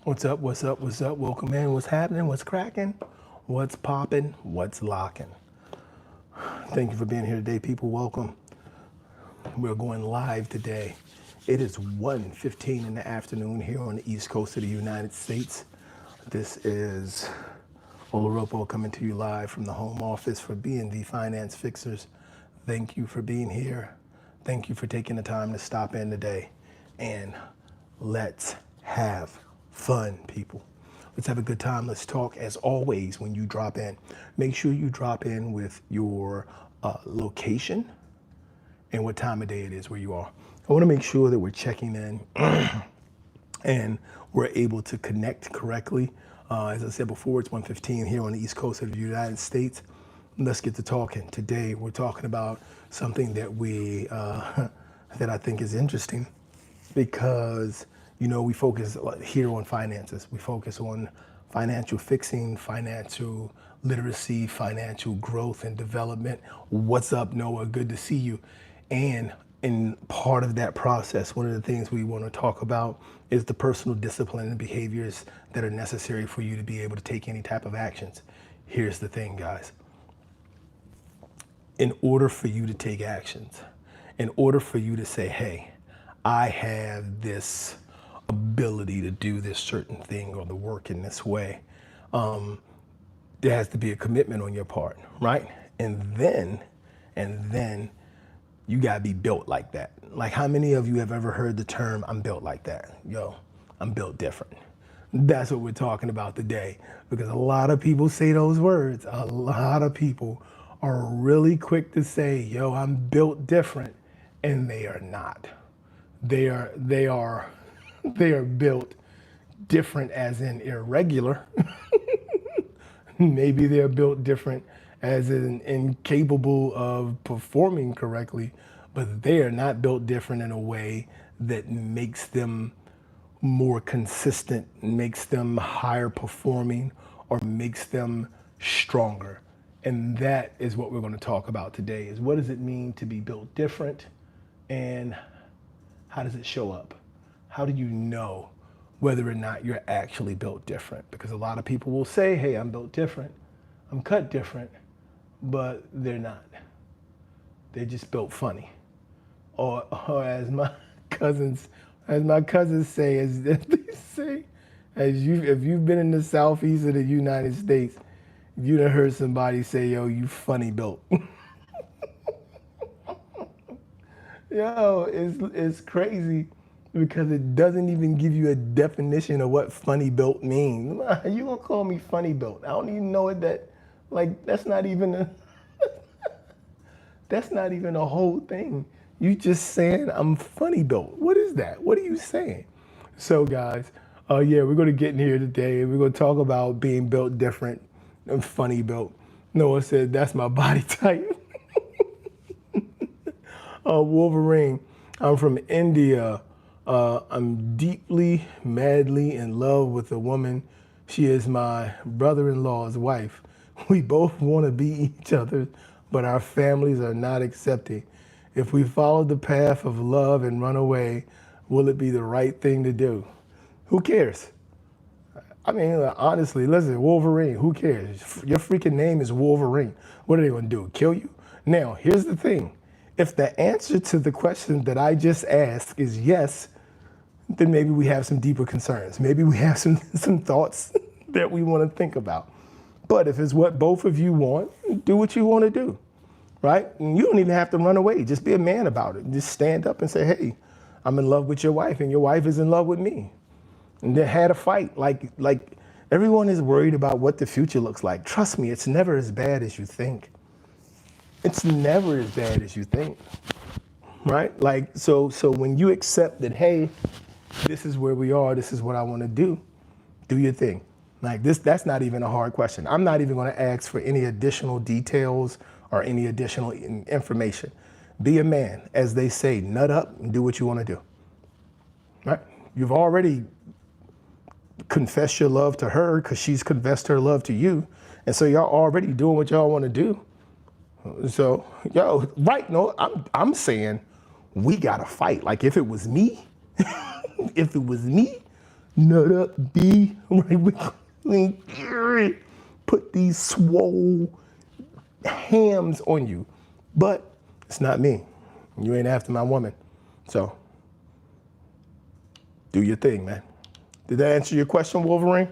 What's up? What's up? What's up? Welcome in. What's happening? What's cracking? What's popping? What's locking? Thank you for being here today, people. Welcome. We're going live today. It is 1:15 in the afternoon here on the East Coast of the United States. This is Oloropo coming to you live from the home office for B&V Finance Fixers. Thank you for being here. Thank you for taking the time to stop in today. And let's have fun, people. Let's have a good time. Let's talk. As always, when you drop in, make sure you drop in with your location and what time of day it is where you are. I want to make sure that we're checking in and we're able to connect correctly. As I said before, it's 1:15 here on the East Coast of the United States. Let's get to talking. Today, we're talking about something that that I think is interesting because, you know, we focus here on finances. We focus on financial fixing, financial literacy, financial growth and development. What's up, Noah? Good to see you. And in part of that process, one of the things we want to talk about is the personal discipline and behaviors that are necessary for you to be able to take any type of actions. Here's the thing, guys. In order for you to take actions, in order for you to say, hey, I have this ability to do this certain thing or the work in this way, there has to be a commitment on your part, right? And then you gotta be built like that. Like, how many of you have ever heard the term, I'm built like that? Yo, I'm built different. That's what we're talking about today, because a lot of people say those words. A lot of people are really quick to say, yo, I'm built different, and they are not. They are built different as in irregular. Maybe they're built different as in incapable of performing correctly, but they are not built different in a way that makes them more consistent, makes them higher performing, or makes them stronger. And that is what we're going to talk about today, is what does it mean to be built different, and how does it show up? How do you know whether or not you're actually built different? Because a lot of people will say, hey, I'm built different, I'm cut different, but they're not. They're just built funny. Or as my cousins say, if you've been in the southeast of the United States, you done heard somebody say, yo, you funny built. Yo, it's crazy because it doesn't even give you a definition of what funny built means. You gonna call me funny built? I don't even know what that, like, that's not even a whole thing. You just saying I'm funny built. What is that? What are you saying? So guys, yeah, we're gonna get in here today and we're gonna talk about being built different and funny built. Noah said, that's my body type. Wolverine, I'm from India. I'm deeply, madly in love with a woman. She is my brother-in-law's wife. We both want to be each other, but our families are not accepting. If we follow the path of love and run away, will it be the right thing to do? Who cares? I mean, honestly, listen, Wolverine, who cares? Your freaking name is Wolverine. What are they going to do, kill you? Now, here's the thing. If the answer to the question that I just asked is yes, then maybe we have some deeper concerns. Maybe we have some thoughts that we want to think about. But if it's what both of you want, do what you want to do, right? And you don't even have to run away. Just be a man about it. Just stand up and say, hey, I'm in love with your wife and your wife is in love with me. And they had a fight. Like everyone is worried about what the future looks like. Trust me, it's never as bad as you think. It's never as bad as you think, right? Like, so when you accept that, hey, this is where we are, this is what I want to do your thing. Like this, that's not even a hard question. I'm not even going to ask for any additional details or any additional information. Be a man, as they say, nut up and do what you want to do, right? You've already confessed your love to her because she's confessed her love to you. And so y'all already doing what y'all want to do. So, yo, right, no, I'm saying we gotta fight. Like if it was me, nut up, B. We put these swole hams on you. But it's not me. You ain't after my woman. So do your thing, man. Did that answer your question, Wolverine?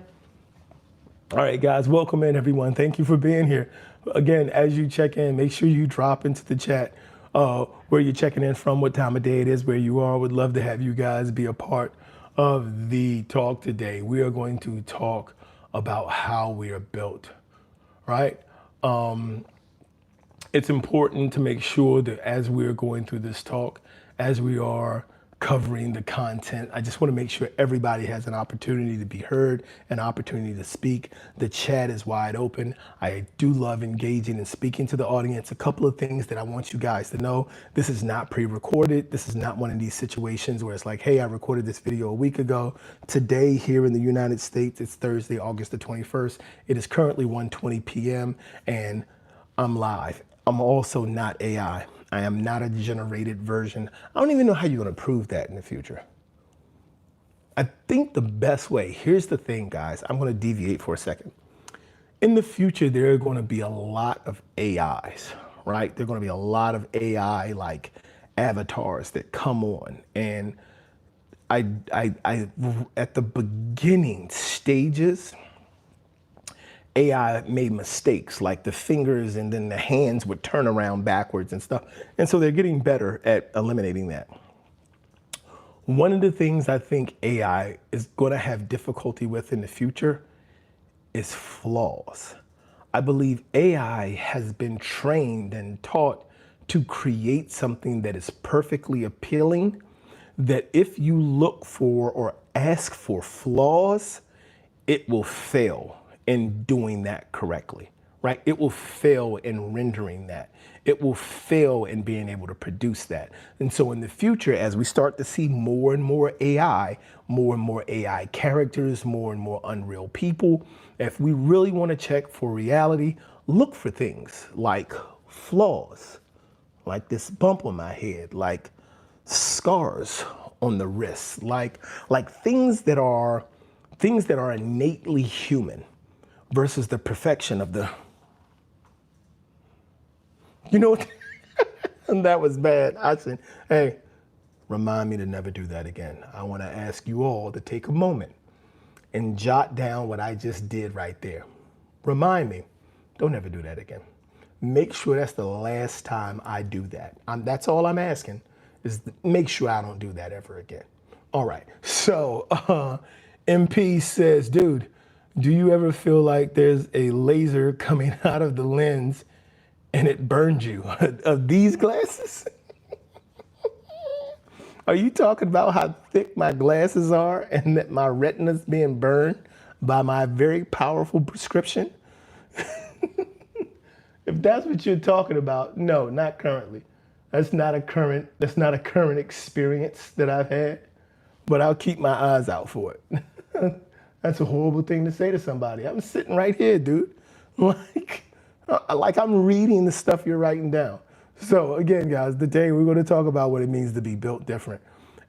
All right, guys, welcome in, everyone. Thank you for being here. Again, as you check in, make sure you drop into the chat where you're checking in from, what time of day it is, where you are. Would love to have you guys be a part of the talk today. We are going to talk about how we are built, right? It's important to make sure that as we're going through this talk, as we are covering the content, I just want to make sure everybody has an opportunity to be heard, an opportunity to speak. The chat is wide open. I do love engaging and speaking to the audience. A couple of things that I want you guys to know. This is not pre-recorded. This is not one of these situations where it's like, hey, I recorded this video a week ago. Today here in the United States, it's Thursday, August the 21st. It is currently 1:20 p.m. and I'm live. I'm also not AI. I am not a generated version. I don't even know how you're going to prove that in the future. I think the best way, here's the thing, guys. I'm going to deviate for a second. In the future, there are going to be a lot of AIs, right? There are going to be a lot of AI like avatars that come on. And I at the beginning stages, AI made mistakes like the fingers and then the hands would turn around backwards and stuff. And so they're getting better at eliminating that. One of the things I think AI is going to have difficulty with in the future is flaws. I believe AI has been trained and taught to create something that is perfectly appealing, that if you look for or ask for flaws, it will fail in doing that correctly, right? It will fail in rendering that. It will fail in being able to produce that. And so in the future, as we start to see more and more AI characters, more and more unreal people, if we really want to check for reality, look for things like flaws, like this bump on my head, like scars on the wrist, like things that are innately human versus the perfection of the, you know what? And that was bad. I said, hey, remind me to never do that again. I want to ask you all to take a moment and jot down what I just did right there. Remind me, don't ever do that again. Make sure that's the last time I do that. That's all I'm asking, is make sure I don't do that ever again. All right, so MP says, dude, do you ever feel like there's a laser coming out of the lens and it burned you? Of these glasses? Are you talking about how thick my glasses are and that my retina's being burned by my very powerful prescription? If that's what you're talking about, no, not currently. That's not a current experience that I've had, but I'll keep my eyes out for it. That's a horrible thing to say to somebody. I'm sitting right here, dude. Like I'm reading the stuff you're writing down. So again, guys, today we're going to talk about what it means to be built different.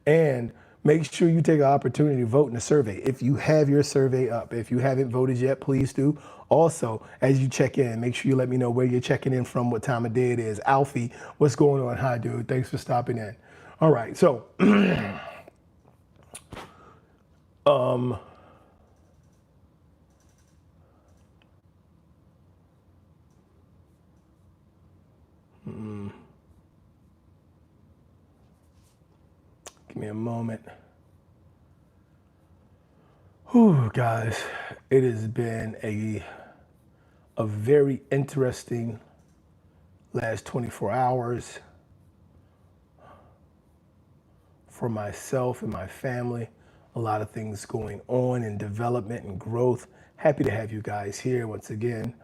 And make sure you take an opportunity to vote in the survey. If you have your survey up, if you haven't voted yet, please do. Also, as you check in, make sure you let me know where you're checking in from, what time of day it is. Alfie, what's going on? Hi, dude. Thanks for stopping in. All right, so give me a moment. Whew, guys, it has been a very interesting last 24 hours for myself and my family. A lot of things going on in development and growth. Happy to have you guys here once again.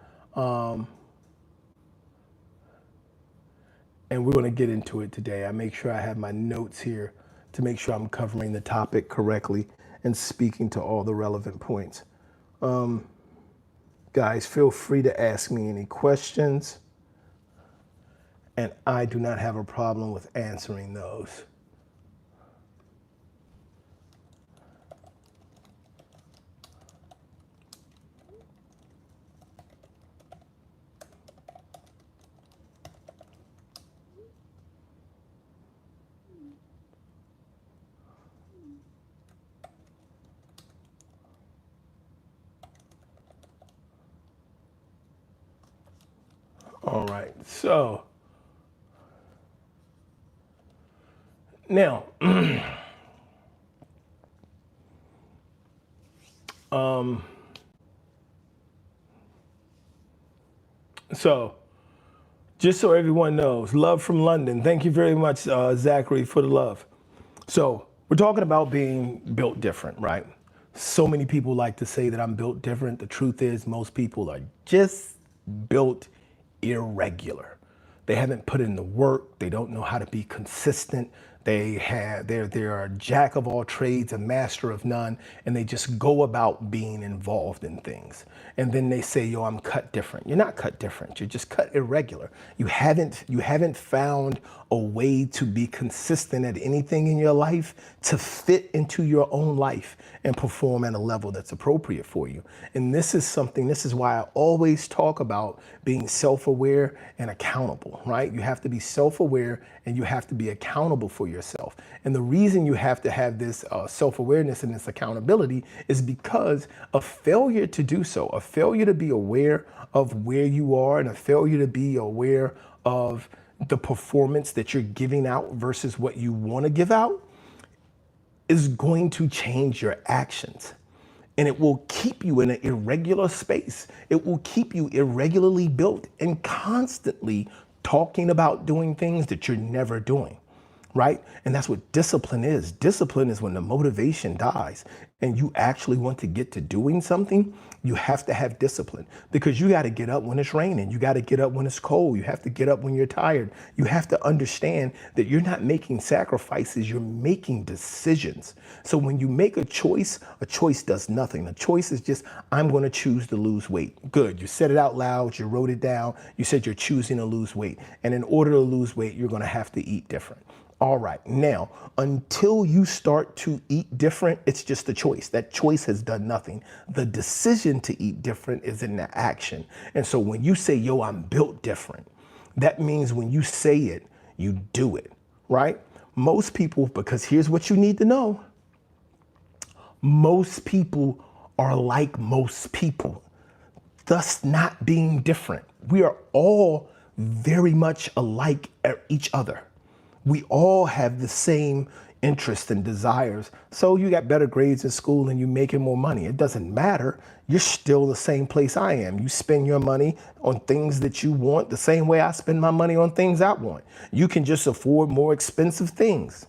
And we're going to get into it today. I make sure I have my notes here to make sure I'm covering the topic correctly and speaking to all the relevant points. Guys, feel free to ask me any questions, and I do not have a problem with answering those. right. So now, so just so everyone knows, love from London. Thank you very much, Zachary, for the love. So we're talking about being built different, right? So many people like to say that I'm built different. The truth is most people are just built irregular. They haven't put in the work. They don't know how to be consistent. They're a jack of all trades, a master of none, and they just go about being involved in things. And then they say, yo, I'm cut different. You're not cut different. You're just cut irregular. You haven't found a way to be consistent at anything in your life to fit into your own life and perform at a level that's appropriate for you. And this is why I always talk about being self-aware and accountable, right? You have to be self-aware and you have to be accountable for yourself. And the reason you have to have this self-awareness and this accountability is because a failure to do so, a failure to be aware of where you are and a failure to be aware of the performance that you're giving out versus what you want to give out is going to change your actions. And it will keep you in an irregular space. It will keep you irregularly built and constantly talking about doing things that you're never doing, right? And that's what discipline is. Discipline is when the motivation dies and you actually want to get to doing something. You have to have discipline because you got to get up when it's raining. You got to get up when it's cold. You have to get up when you're tired. You have to understand that you're not making sacrifices. You're making decisions. So when you make a choice does nothing. A choice is just, I'm going to choose to lose weight. Good. You said it out loud. You wrote it down. You said you're choosing to lose weight. And in order to lose weight, you're going to have to eat different. All right. Now, until you start to eat different, it's just a choice. That choice has done nothing. The decision to eat different is in the action. And so when you say, yo, I'm built different, that means when you say it, you do it, right? Most people, because here's what you need to know. Most people are like most people, thus not being different. We are all very much alike at each other. We all have the same interests and desires. So you got better grades in school and you're making more money. It doesn't matter. You're still the same place I am. You spend your money on things that you want the same way I spend my money on things I want. You can just afford more expensive things.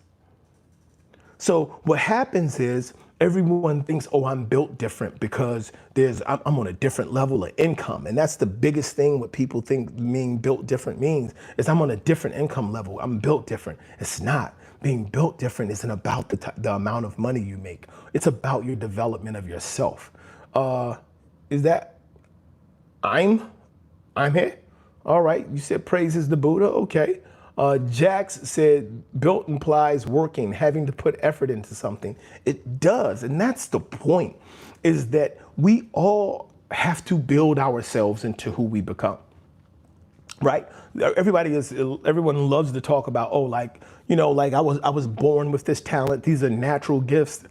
So what happens is everyone thinks, oh, I'm built different because I'm on a different level of income. And that's the biggest thing what people think being built different means is I'm on a different income level. I'm built different. It's not. Being built different isn't about the amount of money you make. It's about your development of yourself. Is that I'm here? All right. You said praises the Buddha. Okay. Jax said, built implies working, having to put effort into something. It does. And that's the point, is that we all have to build ourselves into who we become, right? Everyone loves to talk about, oh, like, you know, like I was born with this talent. These are natural gifts.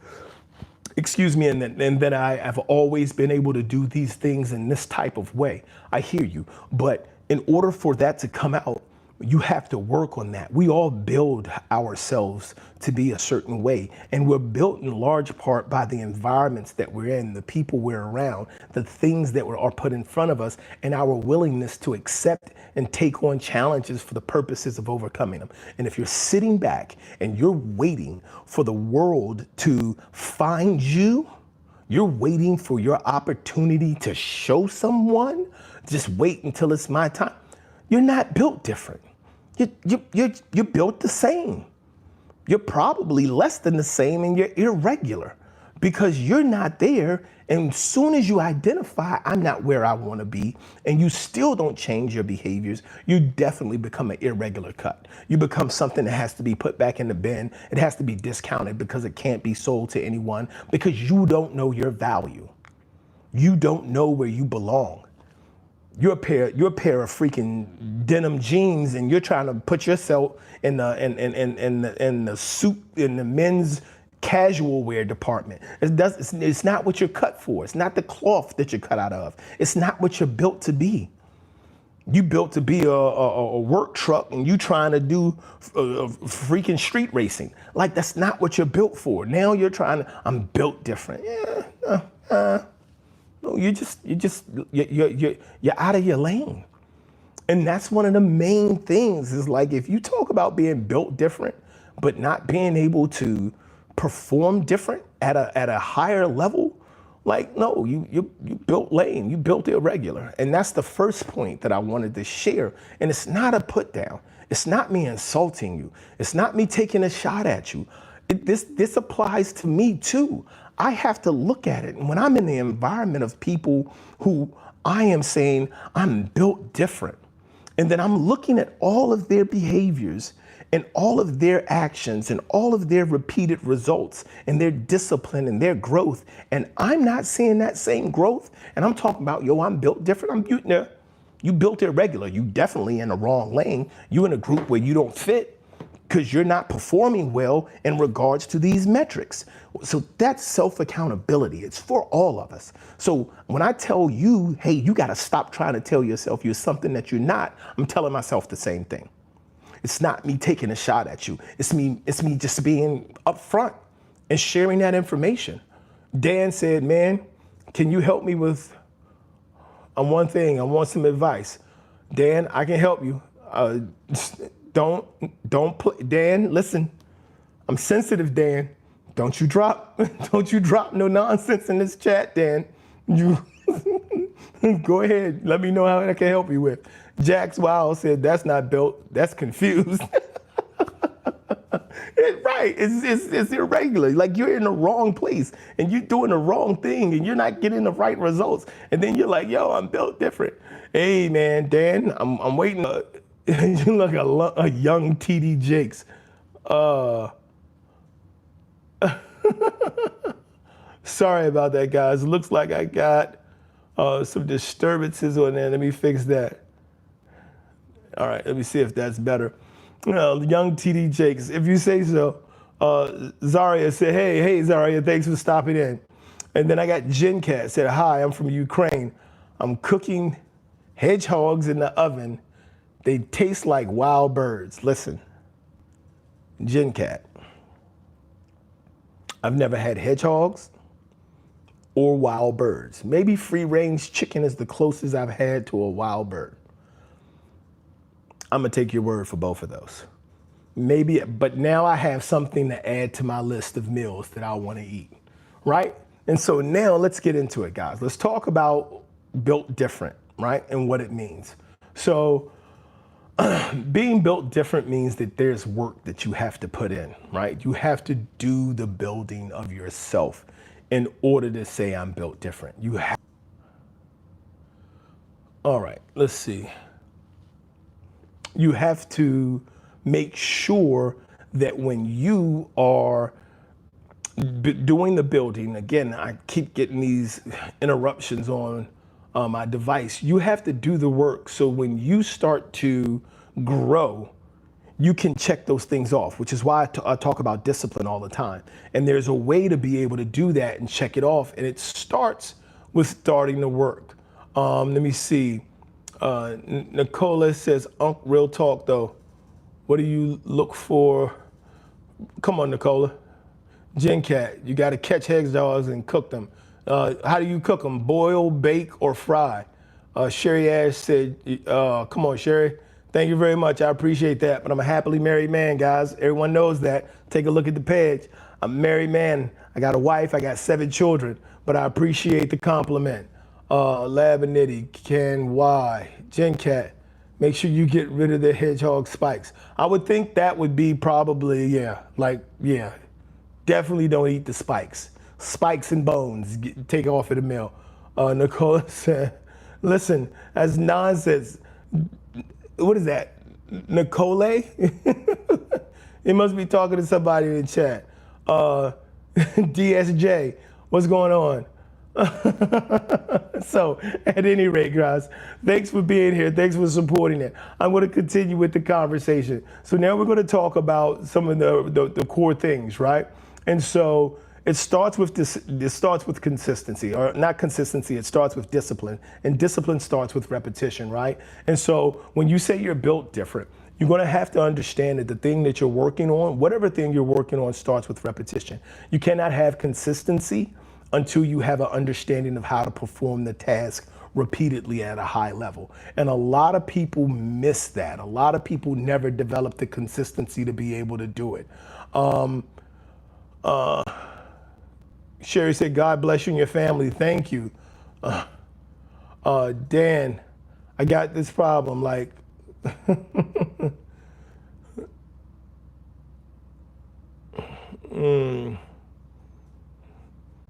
Excuse me, and that I have always been able to do these things in this type of way. I hear you. But in order for that to come out, you have to work on that. We all build ourselves to be a certain way, and we're built in large part by the environments that we're in, the people we're around, the things that are put in front of us, and our willingness to accept and take on challenges for the purposes of overcoming them. And if you're sitting back and you're waiting for the world to find you, you're waiting for your opportunity to show someone, just wait until it's my time. You're not built different. You're built the same. You're probably less than the same and you're irregular because you're not there. And as soon as you identify, I'm not where I want to be, and you still don't change your behaviors, you definitely become an irregular cut. You become something that has to be put back in the bin. It has to be discounted because it can't be sold to anyone because you don't know your value. You don't know where you belong. You're a pair of freaking denim jeans, and you're trying to put yourself in the suit in the men's casual wear department. It's not what you're cut for. It's not the cloth that you're cut out of. It's not what you're built to be. You built to be a work truck and you trying to do freaking street racing. Like, that's not what you're built for. Now you're trying to, I'm built different. No, you're out of your lane. And that's one of the main things is like, if you talk about being built different, but not being able to perform different at a higher level, like, no, you built lame, you built irregular. And that's the first point that I wanted to share. And it's not a put down. It's not me insulting you. It's not me taking a shot at you. This applies to me too. I have to look at it. And when I'm in the environment of people who I am saying I'm built different, and then I'm looking at all of their behaviors and all of their actions and all of their repeated results and their discipline and their growth, and I'm not seeing that same growth, and I'm talking about, yo, I'm built different. You built irregular. You definitely in the wrong lane. You in a group where you don't fit because you're not performing well in regards to these metrics. So that's self-accountability. It's for all of us. So when I tell you, hey, you got to stop trying to tell yourself you're something that you're not, I'm telling myself the same thing. It's not me taking a shot at you. It's me just being upfront and sharing that information. Dan said, man, can you help me with one thing? I want some advice. Dan, I can help you. Don't play. Dan, listen, I'm sensitive, Dan. Don't you drop no nonsense in this chat, Dan. You go ahead. Let me know how I can help you with. Jax Wild said, that's not built, that's confused. Right, it's irregular. Like, you're in the wrong place and you're doing the wrong thing and you're not getting the right results. And then you're like, yo, I'm built different. Hey man, Dan, I'm waiting. You look a young TD Jakes. Sorry about that, guys. Looks like I got some disturbances on there. Let me fix that. All right, let me see if that's better. Young TD Jakes, if you say so. Zaria said, hey, Zaria, thanks for stopping in. And then I got Jen Cat said, hi, I'm from Ukraine. I'm cooking hedgehogs in the oven. They taste like wild birds. Listen, Jen Cat, I've never had hedgehogs or wild birds. Maybe free range chicken is the closest I've had to a wild bird. I'm gonna take your word for both of those. Maybe, but now I have something to add to my list of meals that I wanna eat, right? And so now let's get into it, guys. Let's talk about built different, right? And what it means. So being built different means that there's work that you have to put in, right? You have to do the building of yourself in order to say I'm built different. All right, let's see. You have to make sure that when you are doing the building, again, I keep getting these interruptions on my device. You have to do the work so when you start to grow, you can check those things off, which is why I talk about discipline all the time. And there's a way to be able to do that and check it off. And it starts with starting the work. Let me see. Nicola says, real talk though. What do you look for? Come on, Nicola. Jen Cat, you got to catch hedgehogs and cook them. How do you cook them? Boil, bake, or fry? Sherry Ash said, come on, Sherry. Thank you very much. I appreciate that. But I'm a happily married man, guys. Everyone knows that. Take a look at the page. I'm a married man. I got a wife. I got 7 children. But I appreciate the compliment. Lab and Nitty, Ken Y, Jen Cat, make sure you get rid of the hedgehog spikes. I would think that would be probably, definitely don't eat the spikes. Spikes and bones, take off at the meal. Nicole said, listen, that's nonsense. What is that? Nicole? He must be talking to somebody in the chat. DSJ, what's going on? So at any rate, guys, thanks for being here. Thanks for supporting it. I'm going to continue with the conversation. So now we're going to talk about some of the core things, right? And so It starts with this. It starts with consistency, or not consistency. It starts with discipline, and discipline starts with repetition, right? And so when you say you're built different, you're going to have to understand that the thing that you're working on, whatever thing you're working on, starts with repetition. You cannot have consistency until you have an understanding of how to perform the task repeatedly at a high level. And a lot of people miss that. A lot of people never develop the consistency to be able to do it. Sherry said, God bless you and your family. Thank you. Dan, I got this problem. Like,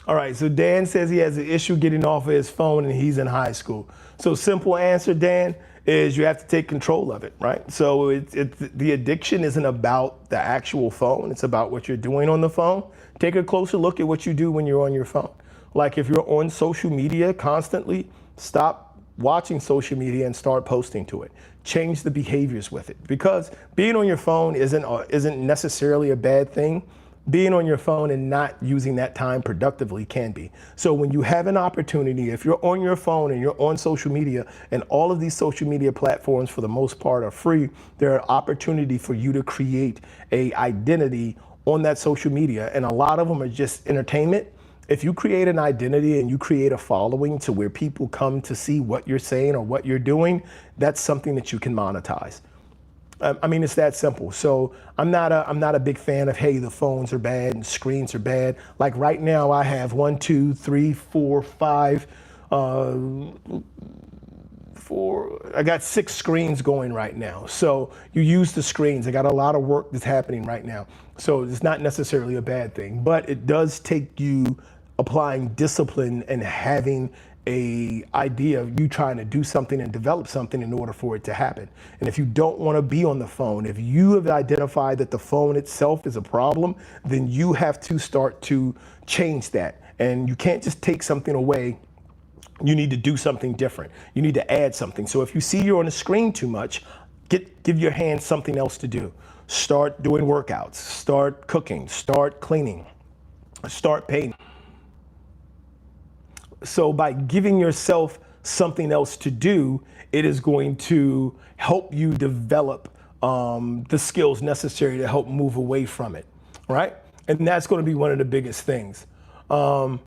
All right, so Dan says he has an issue getting off of his phone and he's in high school. So simple answer, Dan, is you have to take control of it, right? So the addiction isn't about the actual phone. It's about what you're doing on the phone. Take a closer look at what you do when you're on your phone. Like if you're on social media constantly, stop watching social media and start posting to it. Change the behaviors with it, because being on your phone isn't necessarily a bad thing. Being on your phone and not using that time productively can be. So when you have an opportunity, if you're on your phone and you're on social media, and all of these social media platforms for the most part are free, there are opportunity for you to create a identity on that social media, and a lot of them are just entertainment. If you create an identity and you create a following to where people come to see what you're saying or what you're doing, that's something that you can monetize. I mean, it's that simple. So I'm not a big fan of, hey, the phones are bad and screens are bad. Like right now I have 1, 2, 3, 4, 5, I got 6 screens going right now. So you use the screens. I got a lot of work that's happening right now. So it's not necessarily a bad thing, but it does take you applying discipline and having a idea of you trying to do something and develop something in order for it to happen. And if you don't want to be on the phone, if you have identified that the phone itself is a problem, then you have to start to change that. And you can't just take something away. You need to do something different. You need to add something. So if you see you're on the screen too much, give your hands something else to do. Start doing workouts, start cooking, start cleaning, start painting. So by giving yourself something else to do, it is going to help you develop the skills necessary to help move away from it, right? And that's going to be one of the biggest things. And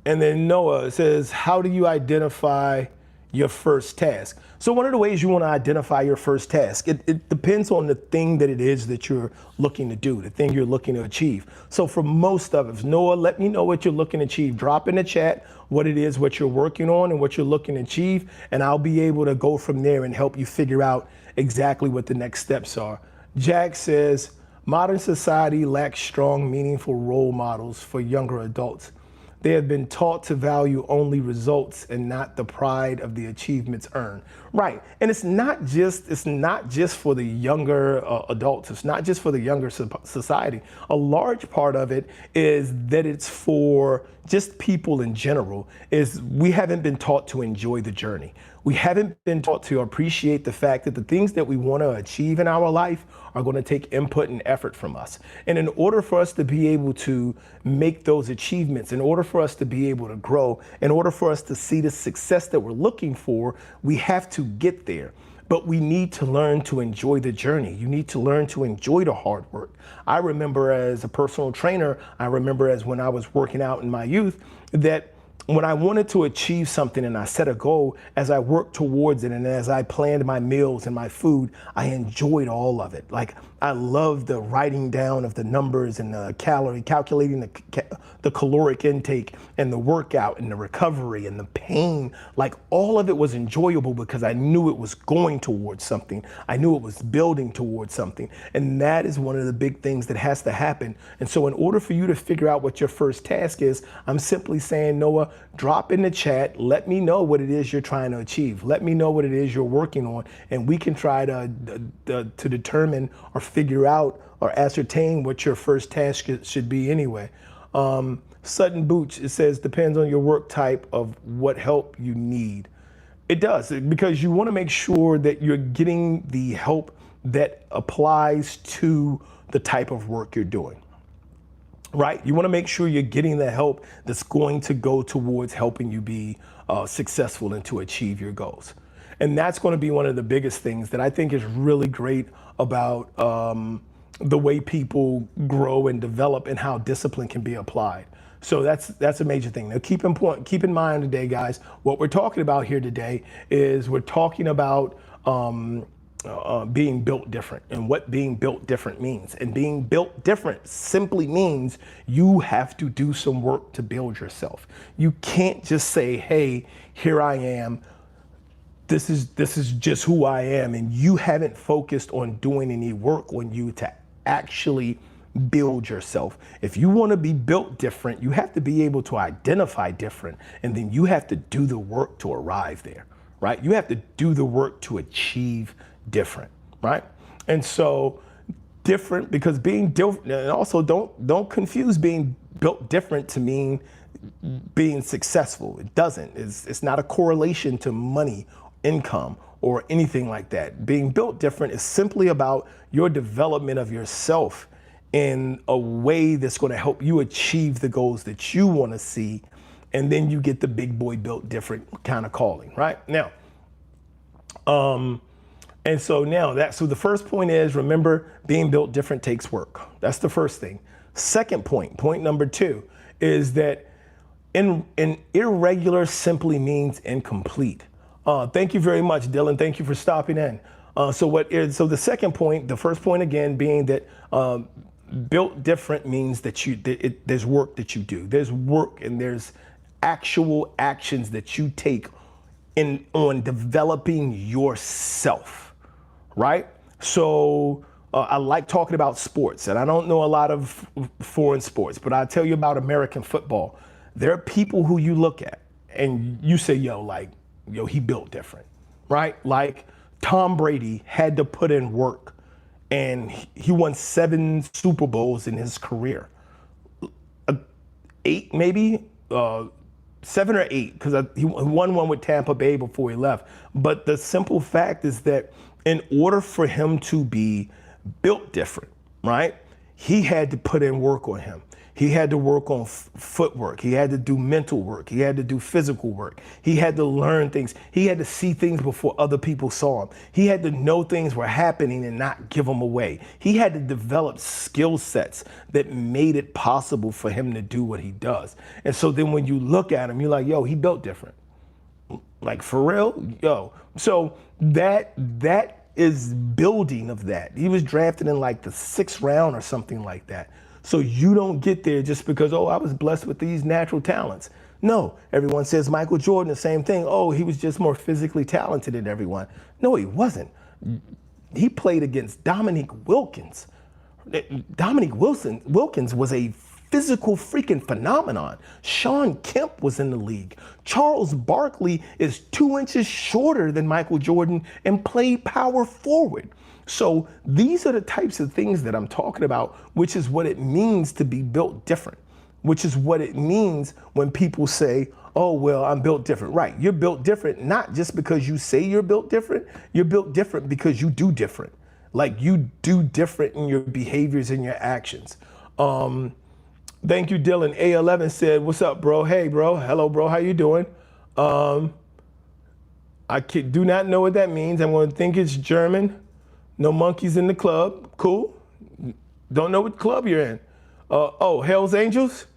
then Noah says, how do you identify your first task? So one of the ways you want to identify your first task, it depends on the thing that it is that you're looking to do, the thing you're looking to achieve. So for most of us, Noah, let me know what you're looking to achieve. Drop in the chat what it is, what you're working on and what you're looking to achieve, and I'll be able to go from there and help you figure out exactly what the next steps are. Jack says, modern society lacks strong, meaningful role models for younger adults. They have been taught to value only results and not the pride of the achievements earned. Right, and it's not just for the younger adults. It's not just for the younger society. A large part of it is that it's for just people in general. Is we haven't been taught to enjoy the journey. We haven't been taught to appreciate the fact that the things that we want to achieve in our life are going to take input and effort from us. And in order for us to be able to make those achievements, in order for us to be able to grow, in order for us to see the success that we're looking for, we have to get there. But we need to learn to enjoy the journey. You need to learn to enjoy the hard work. I remember as a personal trainer, I remember as when I was working out in my youth, that when I wanted to achieve something and I set a goal, as I worked towards it and as I planned my meals and my food, I enjoyed all of it. Like I loved the writing down of the numbers and the calculating the caloric intake and the workout and the recovery and the pain. Like all of it was enjoyable because I knew it was going towards something. I knew it was building towards something. And that is one of the big things that has to happen. And so in order for you to figure out what your first task is, I'm simply saying, Noah, drop in the chat. Let me know what it is you're trying to achieve. Let me know what it is you're working on, and we can try to determine or figure out or ascertain what your first task should be anyway. Sutton Booch, it says, depends on your work type of what help you need. It does, because you want to make sure that you're getting the help that applies to the type of work you're doing. right? You want to make sure you're getting the help that's going to go towards helping you be successful and to achieve your goals. And that's going to be one of the biggest things that I think is really great about the way people grow and develop and how discipline can be applied. So that's a major thing. Now keep in mind today, guys, what we're talking about here today is we're talking about being built different and what being built different means. And being built different simply means you have to do some work to build yourself. You can't just say, hey, here I am. This is just who I am, and you haven't focused on doing any work on you to actually build yourself. If you want to be built different, you have to be able to identify different, and then you have to do the work to arrive there, right? You have to do the work to achieve different, right? And so different, because being different, and also don't confuse being built different to mean being successful. It doesn't. It's not a correlation to money, income, or anything like that. Being built different is simply about your development of yourself in a way that's going to help you achieve the goals that you want to see, and then you get the big boy built different kind of calling, right? Now, and so so the first point is, remember, being built different takes work. That's the first thing. Second point number 2 is that in irregular simply means incomplete. Thank you very much, Dylan. Thank you for stopping in. So the second point, the first point again being that built different means that there's work that you do. There's work and there's actual actions that you take on developing yourself, right? So I like talking about sports, and I don't know a lot of foreign sports, but I'll tell you about American football. There are people who you look at and you say, yo, he built different, right? Like Tom Brady had to put in work, and he won 7 Super Bowls in his career. 8 maybe, 7 or 8, because he won one with Tampa Bay before he left. But the simple fact is that in order for him to be built different, right, he had to put in work on him. He had to work on footwork. He had to do mental work. He had to do physical work. He had to learn things. He had to see things before other people saw them. He had to know things were happening and not give them away. He had to develop skill sets that made it possible for him to do what he does. And so then when you look at him, you're like, yo, he built different. Like, for real? Yo. So that is building of that. He was drafted in like the 6th round or something like that. So you don't get there just because, oh, I was blessed with these natural talents. No, everyone says Michael Jordan, the same thing. Oh, he was just more physically talented than everyone. No, he wasn't. He played against Dominique Wilkins. Dominique Wilkins was a physical freaking phenomenon. Sean Kemp was in the league. Charles Barkley is 2 inches shorter than Michael Jordan and played power forward. So these are the types of things that I'm talking about, which is what it means to be built different, which is what it means when people say, oh, well, I'm built different. Right, you're built different, not just because you say you're built different, you're built different because you do different. Like, you do different in your behaviors and your actions. Thank you, Dylan. A11 said, what's up, bro? Hey, bro. Hello, bro. How you doing? I do not know what that means. I'm going to think it's German. No monkeys in the club. Cool. Don't know what club you're in. Oh, Hell's Angels?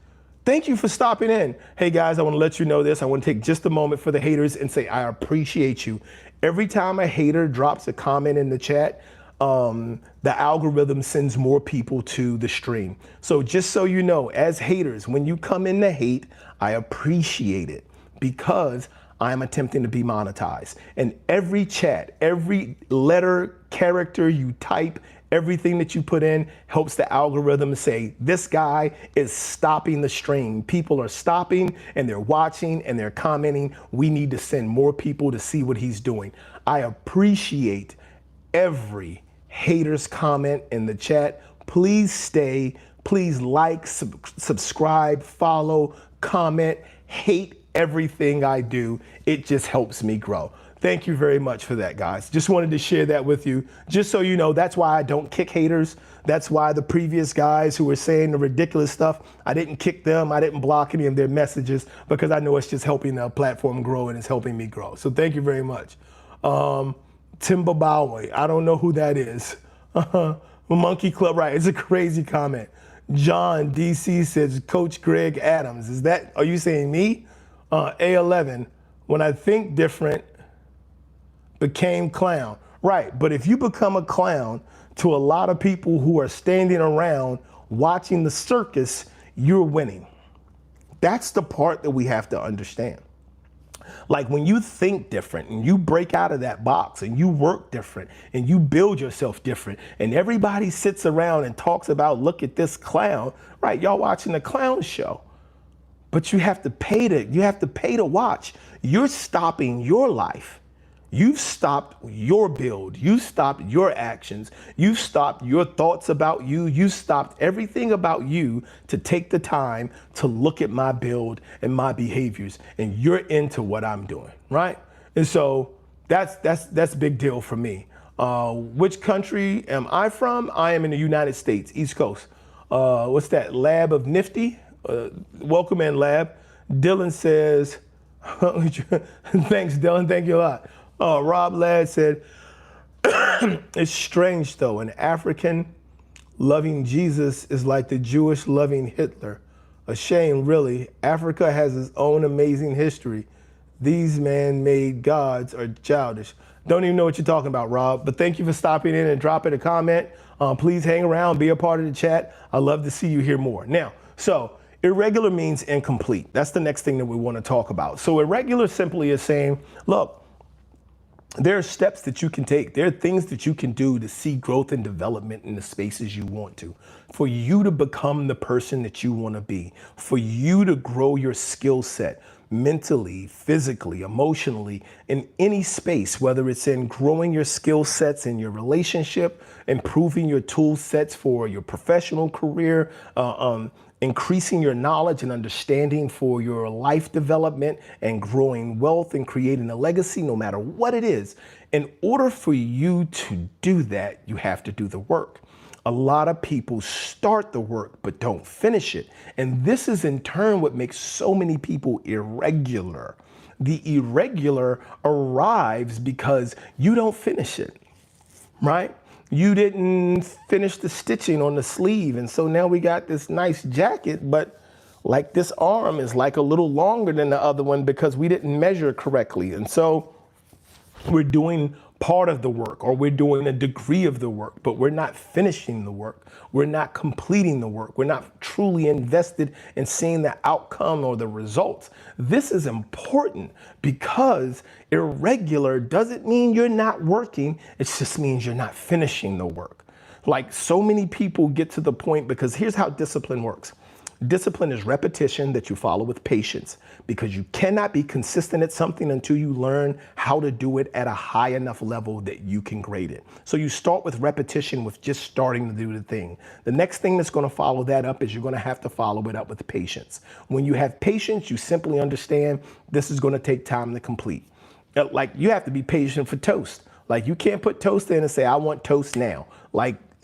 Thank you for stopping in. Hey, guys, I want to let you know this. I want to take just a moment for the haters and say I appreciate you. Every time a hater drops a comment in the chat, the algorithm sends more people to the stream. So just so you know, as haters, when you come in to hate, I appreciate it because I'm attempting to be monetized. And every chat, every letter, character you type, everything that you put in helps the algorithm say, this guy is stopping the stream. People are stopping and they're watching and they're commenting. We need to send more people to see what he's doing. I appreciate every hater's comment in the chat. Please stay. Please like, subscribe, follow, comment, hate everything I do. It just helps me grow. thank you very much for that, guys. Just wanted to share that with you. Just so you know, that's why I don't kick haters. That's why the previous guys who were saying the ridiculous stuff, I didn't kick them. I didn't block any of their messages because I know it's just helping the platform grow and it's helping me grow. So thank you very much. Timbabawe, I don't know who that is. Monkey Club, right, it's a crazy comment. John DC says, Coach Greg Adams, are you saying me? A11, when I think different, became clown. Right, but if you become a clown to a lot of people who are standing around watching the circus, you're winning. That's the part that we have to understand. Like when you think different and you break out of that box and you work different and you build yourself different and everybody sits around and talks about, look at this clown, right? Y'all watching the clown show, but you have to pay to watch. You're stopping your life. You've stopped your build. You've stopped your actions. You've stopped your thoughts about you. You've stopped everything about you to take the time to look at my build and my behaviors. And you're into what I'm doing, right? And so that's a big deal for me. Which country am I from? I am in the United States, East Coast. What's that? Lab of Nifty? Welcome in, Lab. Dylan says, thanks, Dylan. Thank you a lot. Rob Ladd said, it's strange though, an African loving Jesus is like the Jewish loving Hitler. A shame, really. Africa has its own amazing history. These man-made gods are childish. Don't even know what you're talking about, Rob, but thank you for stopping in and dropping a comment. Please hang around, be a part of the chat. I'd love to see you here more. Now, so irregular means incomplete. That's the next thing that we want to talk about. So irregular simply is saying, look, there are steps that you can take. There are things that you can do to see growth and development in the spaces you want to, for you to become the person that you want to be, for you to grow your skill set mentally, physically, emotionally, in any space, whether it's in growing your skill sets in your relationship, improving your tool sets for your professional career, increasing your knowledge and understanding for your life development and growing wealth and creating a legacy, no matter what it is. In order for you to do that, you have to do the work. A lot of people start the work but don't finish it. And this is in turn what makes so many people irregular. The irregular arrives because you don't finish it, right? You didn't finish the stitching on the sleeve. And so now we got this nice jacket, but like this arm is like a little longer than the other one because we didn't measure correctly. And so we're doing part of the work, or we're doing a degree of the work, but we're not finishing the work. We're not completing the work. We're not truly invested in seeing the outcome or the results. This is important because irregular doesn't mean you're not working. It just means you're not finishing the work. Like so many people get to the point, because here's how discipline works. Discipline is repetition that you follow with patience, because you cannot be consistent at something until you learn how to do it at a high enough level that you can grade it. So you start with repetition, with just starting to do the thing. The next thing that's going to follow that up is you're going to have to follow it up with patience. When you have patience, you simply understand this is going to take time to complete. Like you have to be patient for toast. Like you can't put toast in and say, I want toast now.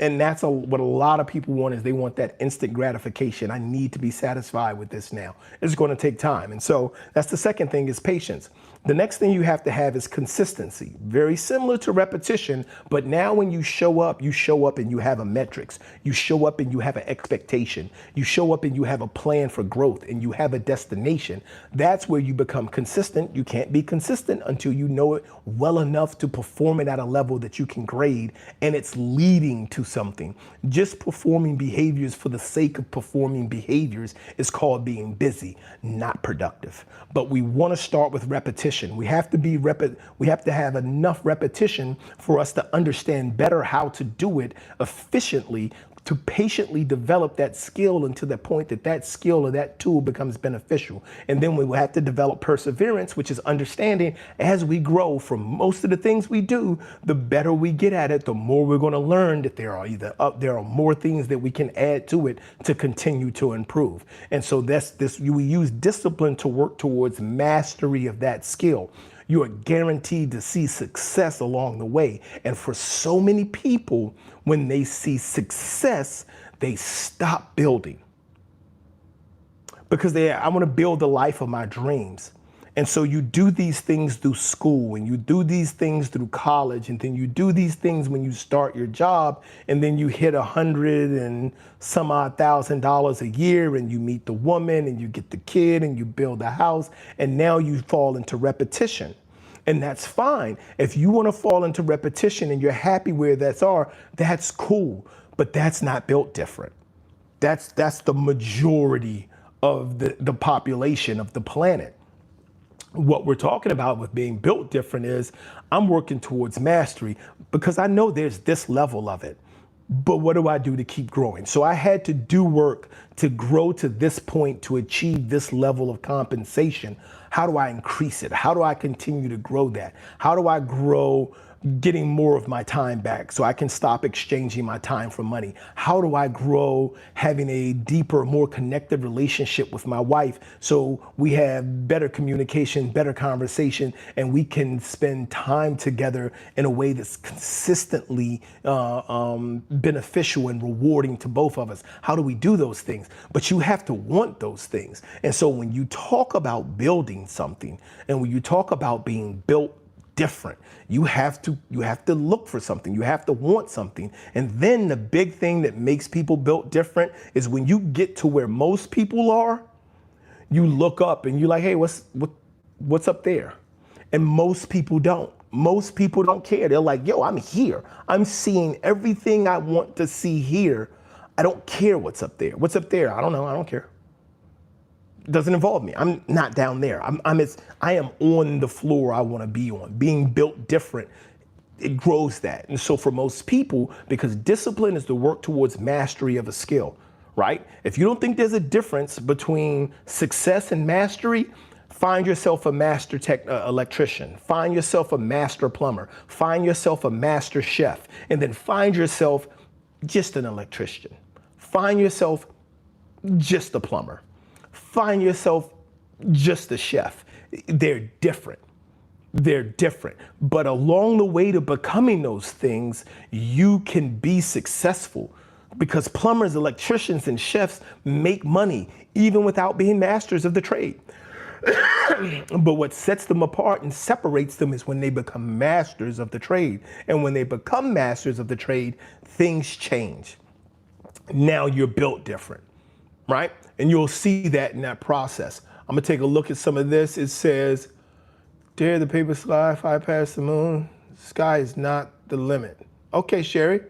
And that's what a lot of people want, is they want that instant gratification. I need to be satisfied with this now. It's going to take time. And so that's the second thing, is patience. The next thing you have to have is consistency. Very similar to repetition, but now when you show up and you have a metrics. You show up and you have an expectation. You show up and you have a plan for growth and you have a destination. That's where you become consistent. You can't be consistent until you know it well enough to perform it at a level that you can grade and it's leading to something. Just performing behaviors for the sake of performing behaviors is called being busy, not productive. But we want to start with repetition. We have to have enough repetition for us to understand better how to do it efficiently, to patiently develop that skill until the point that that skill or that tool becomes beneficial. And then we will have to develop perseverance, which is understanding as we grow from most of the things we do, the better we get at it, the more we're going to learn that there are more things that we can add to it to continue to improve. And so we use discipline to work towards mastery of that skill. You are guaranteed to see success along the way. And for so many people, when they see success, they stop building. Because I want to build the life of my dreams. And so you do these things through school, and you do these things through college, and then you do these things when you start your job, and then you hit $100,000 and some odd $1,000 a year, and you meet the woman, and you get the kid, and you build a house, and now you fall into repetition. And that's fine. If you want to fall into repetition and you're happy where that's cool, but that's not built different. That's the majority of the population of the planet. What we're talking about with being built different is I'm working towards mastery because I know there's this level of it. But what do I do to keep growing? So I had to do work to grow to this point to achieve this level of compensation. How do I increase it? How do I continue to grow that? How do I grow getting more of my time back so I can stop exchanging my time for money? How do I grow having a deeper, more connected relationship with my wife so we have better communication, better conversation, and we can spend time together in a way that's consistently beneficial and rewarding to both of us? How do we do those things? But you have to want those things. And so when you talk about building something and when you talk about being built different, you have to look for something. You have to want something. And then the big thing that makes people built different is when you get to where most people are, you look up and you're like, hey, what's up there? And most people don't. Most people don't care. They're like, yo, I'm here. I'm seeing everything I want to see here. I don't care what's up there. What's up there? I don't know. I don't care. Doesn't involve me. I'm not down there. I am on the floor I want to be on. Being built different, it grows that. And so for most people, because discipline is the work towards mastery of a skill, right? If you don't think there's a difference between success and mastery, find yourself a master electrician. Find yourself a master plumber. Find yourself a master chef. And then find yourself just an electrician. Find yourself just a plumber. Find yourself just a chef. They're different. They're different. But along the way to becoming those things, you can be successful because plumbers, electricians, and chefs make money even without being masters of the trade. But what sets them apart and separates them is when they become masters of the trade. And when they become masters of the trade, things change. Now you're built different, right? And you'll see that in that process. I'm gonna take a look at some of this. It says, dare the paper slide, fly past the moon. Sky is not the limit. Okay, Sherry.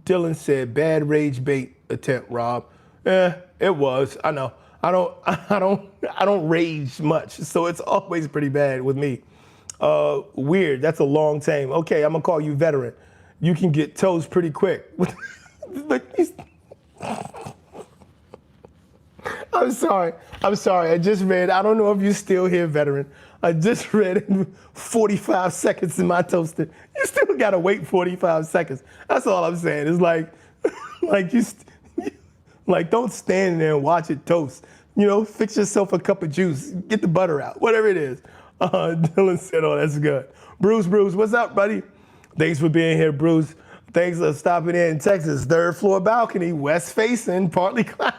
Dylan said, bad rage bait attempt, Rob. It was, I know. I don't rage much, so it's always pretty bad with me. Weird, that's a long time. Okay, I'm gonna call you veteran. You can get toast pretty quick. I'm sorry. I just read, I don't know if you're still here, veteran. I just read 45 seconds in my toaster. You still gotta wait 45 seconds. That's all I'm saying. It's like don't stand there and watch it toast. Fix yourself a cup of juice. Get the butter out, whatever it is. Dylan said, oh, that's good. Bruce, what's up, buddy? Thanks for being here, Bruce. Thanks for stopping in Texas. 3rd floor balcony, west facing, partly cloudy.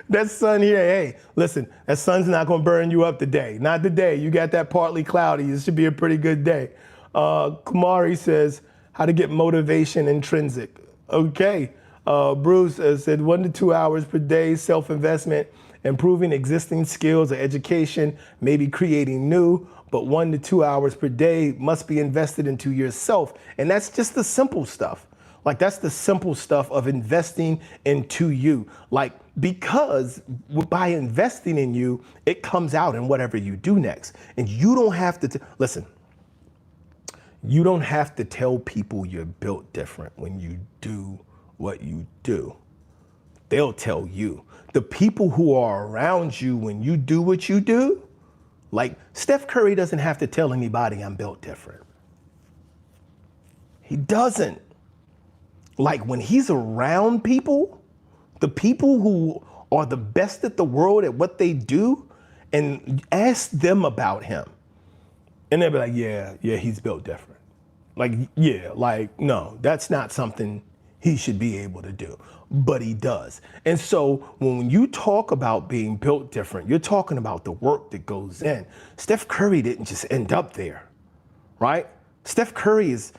That sun here, hey, listen, that sun's not gonna burn you up today. Not today. You got that partly cloudy. It should be a pretty good day. Kumari says, how to get motivation intrinsic. Okay. Bruce said 1 to 2 hours per day, self-investment, improving existing skills or education, maybe creating new, but 1 to 2 hours per day must be invested into yourself. And that's just the simple stuff. Like that's the simple stuff of investing into you. Like, because by investing in you, it comes out in whatever you do next. And you don't have to, listen, you don't have to tell people you're built different when you do what you do. They'll tell you. The people who are around you when you do what you do, like Steph Curry doesn't have to tell anybody I'm built different. He doesn't. Like when he's around people, the people who are the best at the world at what they do, and ask them about him. And they'll be like, yeah, he's built different. Like, yeah, like, no, that's not something he should be able to do, but he does. And so when you talk about being built different, you're talking about the work that goes in. Steph Curry didn't just end up there, right? Steph Curry is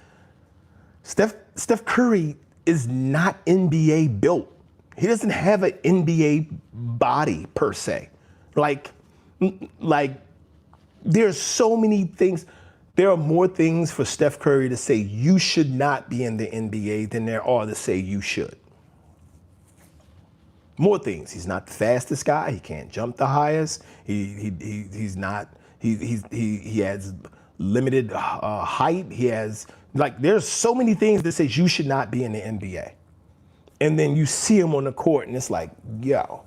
not NBA built. He doesn't have an NBA body per se. Like there's so many things. There are more things for Steph Curry to say you should not be in the NBA than there are to say you should. More things. He's not the fastest guy. He can't jump the highest. He's not. He has limited height. He has there's so many things that says you should not be in the NBA. And then you see him on the court and it's like, yo,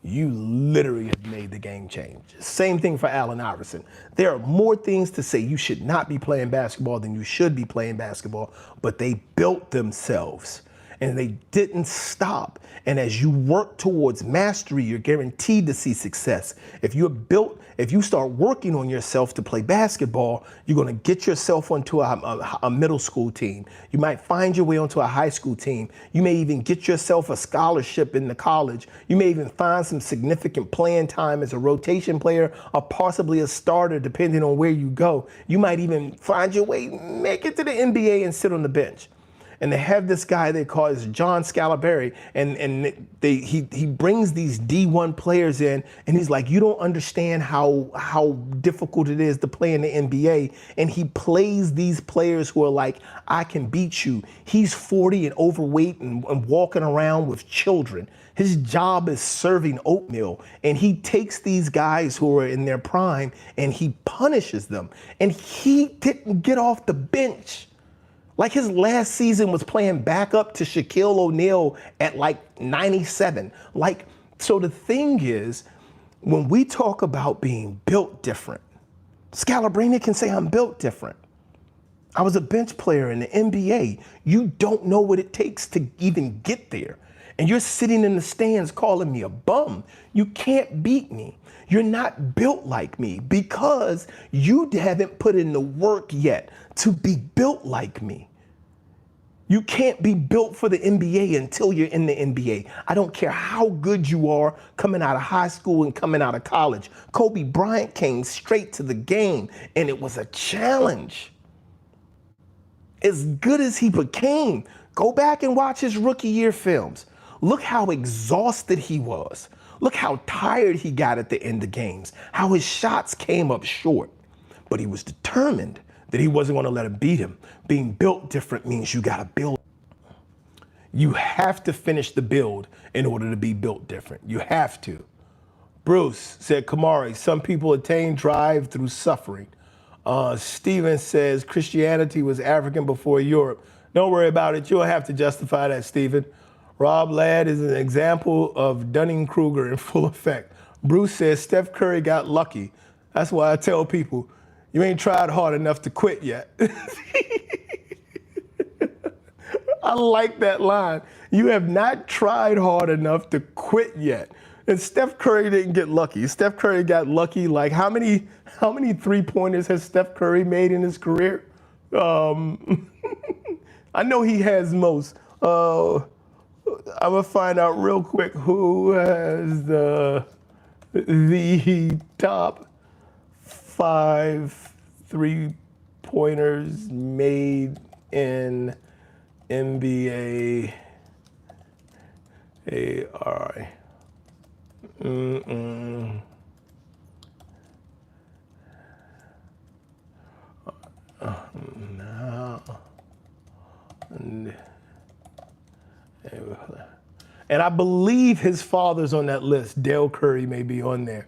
you literally have made the game change. Same thing for Allen Iverson. There are more things to say you should not be playing basketball than you should be playing basketball, but they built themselves and they didn't stop. And as you work towards mastery, you're guaranteed to see success. If you start working on yourself to play basketball, you're gonna get yourself onto a middle school team. You might find your way onto a high school team. You may even get yourself a scholarship in the college. You may even find some significant playing time as a rotation player or possibly a starter, depending on where you go. You might even find your way, make it to the NBA and sit on the bench. And they have this guy they call is John Scalabrine, and he brings these D1 players in, and he's like, you don't understand how difficult it is to play in the NBA. And he plays these players who are like, I can beat you. He's 40 and overweight and walking around with children. His job is serving oatmeal, and he takes these guys who are in their prime and he punishes them. And he didn't get off the bench. Like his last season was playing backup to Shaquille O'Neal at 97. So the thing is, when we talk about being built different, Scalabrine can say I'm built different. I was a bench player in the NBA. You don't know what it takes to even get there. And you're sitting in the stands calling me a bum. You can't beat me. You're not built like me because you haven't put in the work yet to be built like me. You can't be built for the NBA until you're in the NBA. I don't care how good you are coming out of high school and coming out of college. Kobe Bryant came straight to the game and it was a challenge. As good as he became, go back and watch his rookie year films. Look how exhausted he was. Look how tired he got at the end of games, how his shots came up short. But he was determined that he wasn't going to let him beat him. Being built different means you got to build. You have to finish the build in order to be built different. You have to. Bruce said, Kamari, some people attain drive through suffering. Steven says, Christianity was African before Europe. Don't worry about it. You'll have to justify that, Steven. Rob Ladd is an example of Dunning-Kruger in full effect. Bruce says, Steph Curry got lucky. That's why I tell people, you ain't tried hard enough to quit yet. I like that line. You have not tried hard enough to quit yet. And Steph Curry didn't get lucky. Steph Curry got lucky. Like how many 3-pointers has Steph Curry made in his career? I know he has most. I'm gonna find out real quick who has the top 5 3-pointers made in NBA. All right. And I believe his father's on that list. Dale Curry may be on there.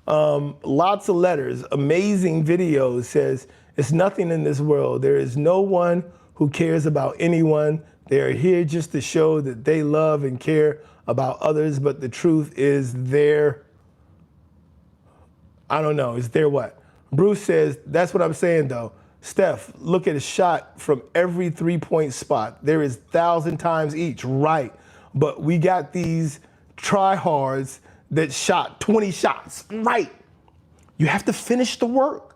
Lots of letters, amazing videos, says, it's nothing in this world. There is no one who cares about anyone. They are here just to show that they love and care about others, but the truth is I don't know, is there what? Bruce says, that's what I'm saying though. Steph, look at a shot from every 3-point spot. There is 1,000 times each, right? But we got these tryhards that shot 20 shots, right? You have to finish the work.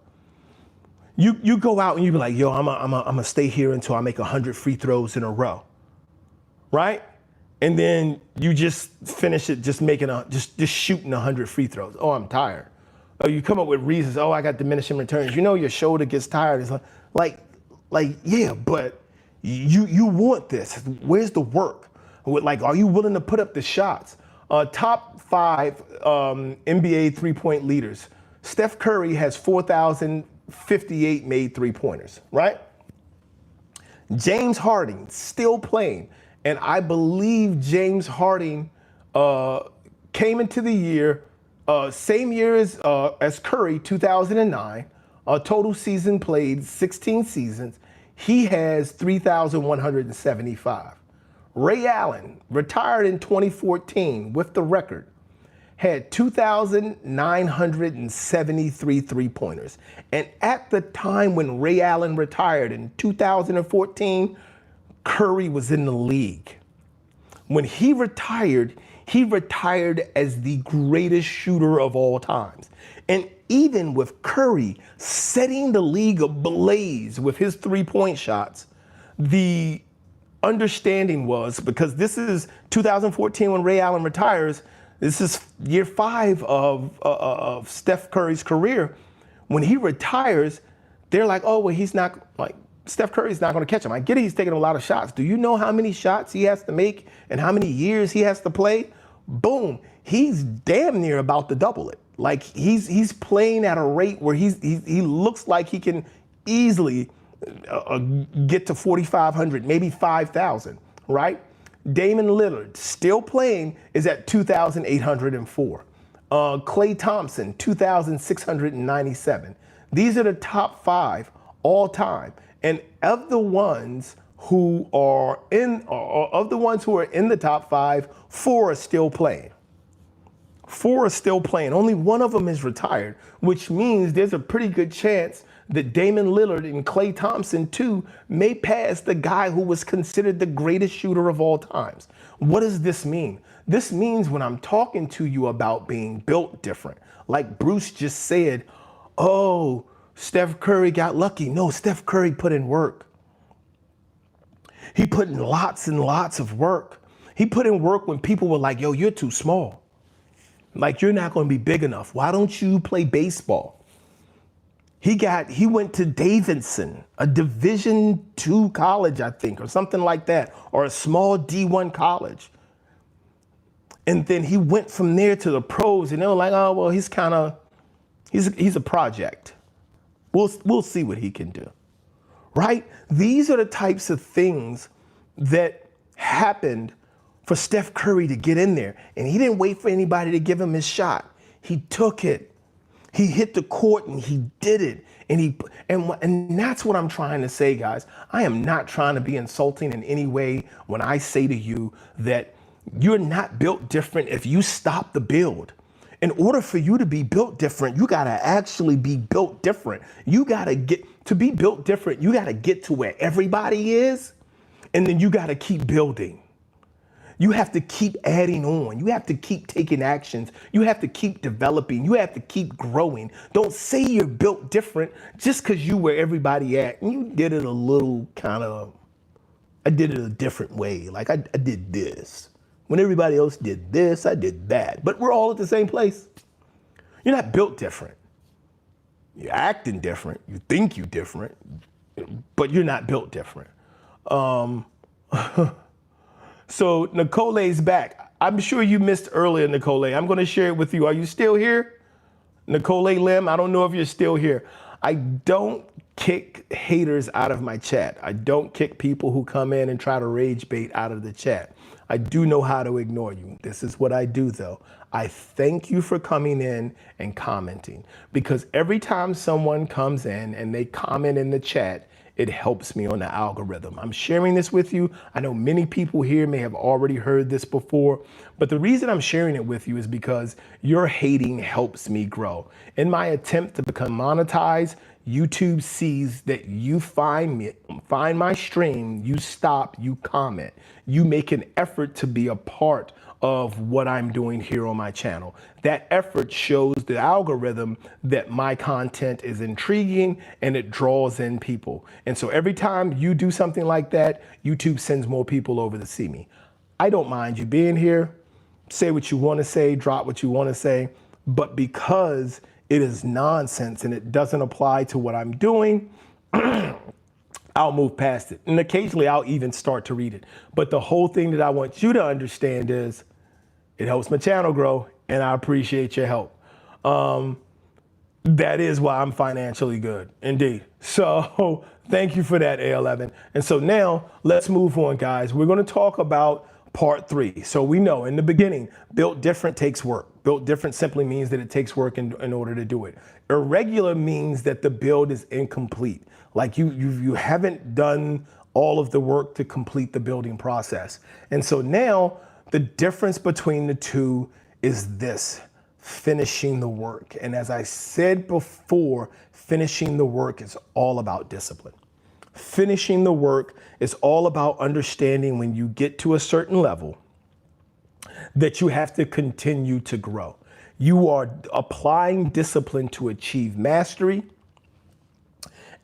You go out and you be like, yo, I'm gonna stay here until I make 100 free throws in a row, right? And then you just finish it just shooting 100 free throws. Oh, I'm tired. Oh, you come up with reasons. Oh, I got diminishing returns. You know your shoulder gets tired. It's like yeah, but you want this. Where's the work? Like, are you willing to put up the shots? Top 5 NBA three-point leaders. Steph Curry has 4,058 made three-pointers, right? James Harden still playing. And I believe James Harden came into the year, same year as Curry, 2009, total season played, 16 seasons. He has 3,175. Ray Allen, retired in 2014 with the record, had 2,973 three-pointers. And at the time when Ray Allen retired in 2014, Curry was in the league. When he retired as the greatest shooter of all times. And even with Curry setting the league ablaze with his three-point shots, the understanding was, because this is 2014 when Ray Allen retires, this is year 5 of Steph Curry's career. When he retires, they're like, oh, well, he's not, like, Steph Curry's not going to catch him. I get it, he's taking a lot of shots. Do you know how many shots he has to make and how many years he has to play? Boom, he's damn near about to double it. Like, he's playing at a rate where he looks like he can easily get to 4,500, maybe 5,000, right? Damon Lillard, still playing, is at 2,804. Klay Thompson, 2,697. These are the top 5 all time. And of the ones who are in the top 5, 4 are still playing. 4 are still playing. Only one of them is retired, which means there's a pretty good chance that Damon Lillard and Klay Thompson too may pass the guy who was considered the greatest shooter of all times. What does this mean? This means when I'm talking to you about being built different, like Bruce just said, oh, Steph Curry got lucky. No, Steph Curry put in work. He put in lots and lots of work. He put in work when people were like, yo, you're too small. Like, you're not going to be big enough. Why don't you play baseball? He went to Davidson, a Division II college, I think, or something like that, or a small D1 college. And then he went from there to the pros, and they were like, oh, well, he's a project. We'll see what he can do, right? These are the types of things that happened for Steph Curry to get in there. And he didn't wait for anybody to give him his shot. He took it. He hit the court and he did it. And that's what I'm trying to say, guys. I am not trying to be insulting in any way when I say to you that you're not built different if you stop the build. In order for you to be built different, you gotta actually be built different. You gotta to be built different, you gotta get to where everybody is, and then you gotta keep building. You have to keep adding on. You have to keep taking actions. You have to keep developing. You have to keep growing. Don't say you're built different just because you where everybody at. And you did it a little I did it a different way. Like I did this. When everybody else did this, I did that. But we're all at the same place. You're not built different. You're acting different. You think you're different, but you're not built different. So Nicole's back. I'm sure you missed earlier, Nicole. I'm going to share it with you. Are you still here? Nicole Lim, I don't know if you're still here. I don't kick haters out of my chat. I don't kick people who come in and try to rage bait out of the chat. I do know how to ignore you. This is what I do, though. I thank you for coming in and commenting, because every time someone comes in and they comment in the chat, it helps me on the algorithm. I'm sharing this with you. I know many people here may have already heard this before, but the reason I'm sharing it with you is because your hating helps me grow. In my attempt to become monetized, YouTube sees that you find my stream, you stop, you comment, you make an effort to be a part of what I'm doing here on my channel. That effort shows the algorithm that my content is intriguing and it draws in people. And so every time you do something like that, YouTube sends more people over to see me. I don't mind you being here. Say what you want to say, drop what you want to say, but because it is nonsense and it doesn't apply to what I'm doing, I'll move past it. And occasionally I'll even start to read it. But the whole thing that I want you to understand is it helps my channel grow and I appreciate your help. That is why I'm financially good, indeed. So thank you for that, A11. And so now let's move on, guys. We're going to talk about part 3. So we know in the beginning, built different takes work. Built different simply means that it takes work in order to do it. Irregular means that the build is incomplete. Like you haven't done all of the work to complete the building process. And so now the difference between the two is this: finishing the work. And as I said before, finishing the work is all about discipline. Finishing the work is all about understanding when you get to a certain level that you have to continue to grow. You are applying discipline to achieve mastery.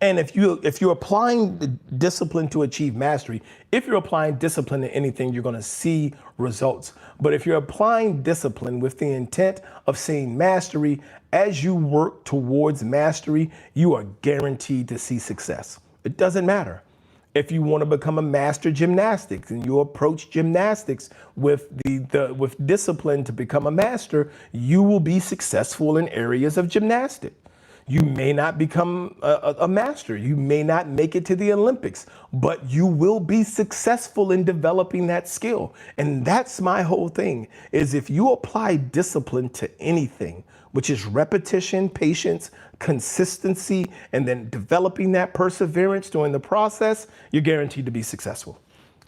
And if you're applying the discipline to achieve mastery, if you're applying discipline to anything, you're going to see results. But if you're applying discipline with the intent of seeing mastery, as you work towards mastery, you are guaranteed to see success. It doesn't matter. If you want to become a master gymnastics and you approach gymnastics with with discipline to become a master, you will be successful in areas of gymnastics. You may not become a master. You may not make it to the Olympics, but you will be successful in developing that skill. And that's my whole thing, is if you apply discipline to anything, which is repetition, patience, consistency, and then developing that perseverance during the process, you're guaranteed to be successful.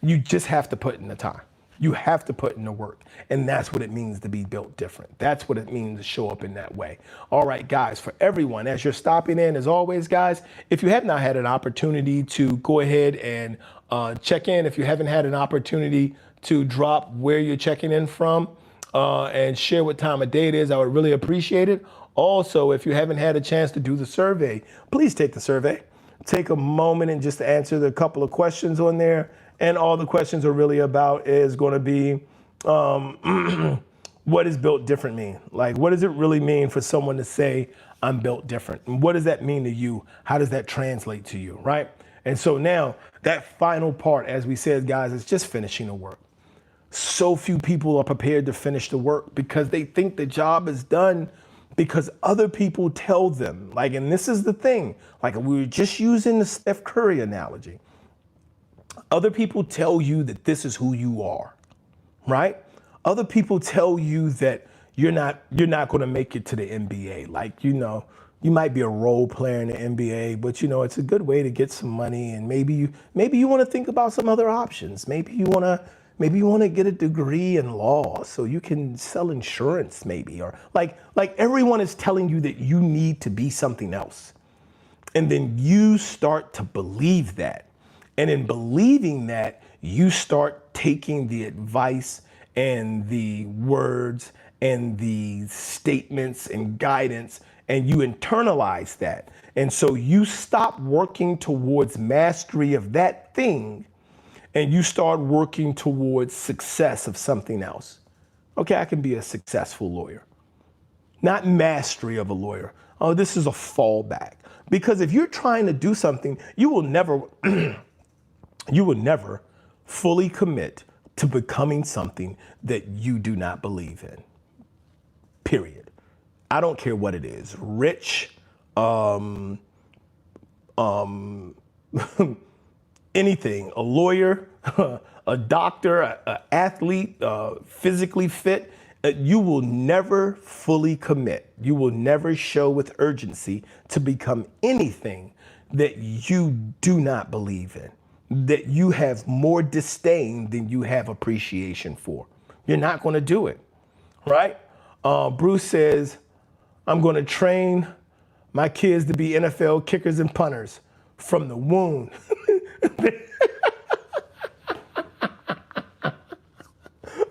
You just have to put in the time. You have to put in the work. And that's what it means to be built different. That's what it means to show up in that way. All right, guys, for everyone, as you're stopping in, as always, guys, if you have not had an opportunity to go ahead and check in, if you haven't had an opportunity to drop where you're checking in from and share what time of day it is, I would really appreciate it. Also, if you haven't had a chance to do the survey, please take the survey. Take a moment and just answer the couple of questions on there. And all the questions are really about is going to be, what does built different mean? Like, what does it really mean for someone to say, I'm built different? And what does that mean to you? How does that translate to you, right? And so now that final part, as we said, guys, is just finishing the work. So few people are prepared to finish the work because they think the job is done because other people tell them. Like, and this is the thing, like we were just using the Steph Curry analogy. Other people tell you that this is who you are, right? Other people tell you that you're not going to make it to the NBA. Like, you know, you might be a role player in the NBA, but you know, it's a good way to get some money. And maybe you want to think about some other options. Maybe you want to get a degree in law so you can sell insurance maybe, or like everyone is telling you that you need to be something else. And then you start to believe that. And in believing that, you start taking the advice and the words and the statements and guidance, and you internalize that. And so you stop working towards mastery of that thing, and you start working towards success of something else. Okay, I can be a successful lawyer. Not mastery of a lawyer. Oh, this is a fallback. Because if you're trying to do something, you will never fully commit to becoming something that you do not believe in. Period. I don't care what it is. Rich, anything, a lawyer, a doctor, an athlete, physically fit, you will never fully commit. You will never show with urgency to become anything that you do not believe in, that you have more disdain than you have appreciation for. You're not going to do it, right? Bruce says, I'm going to train my kids to be NFL kickers and punters from the womb.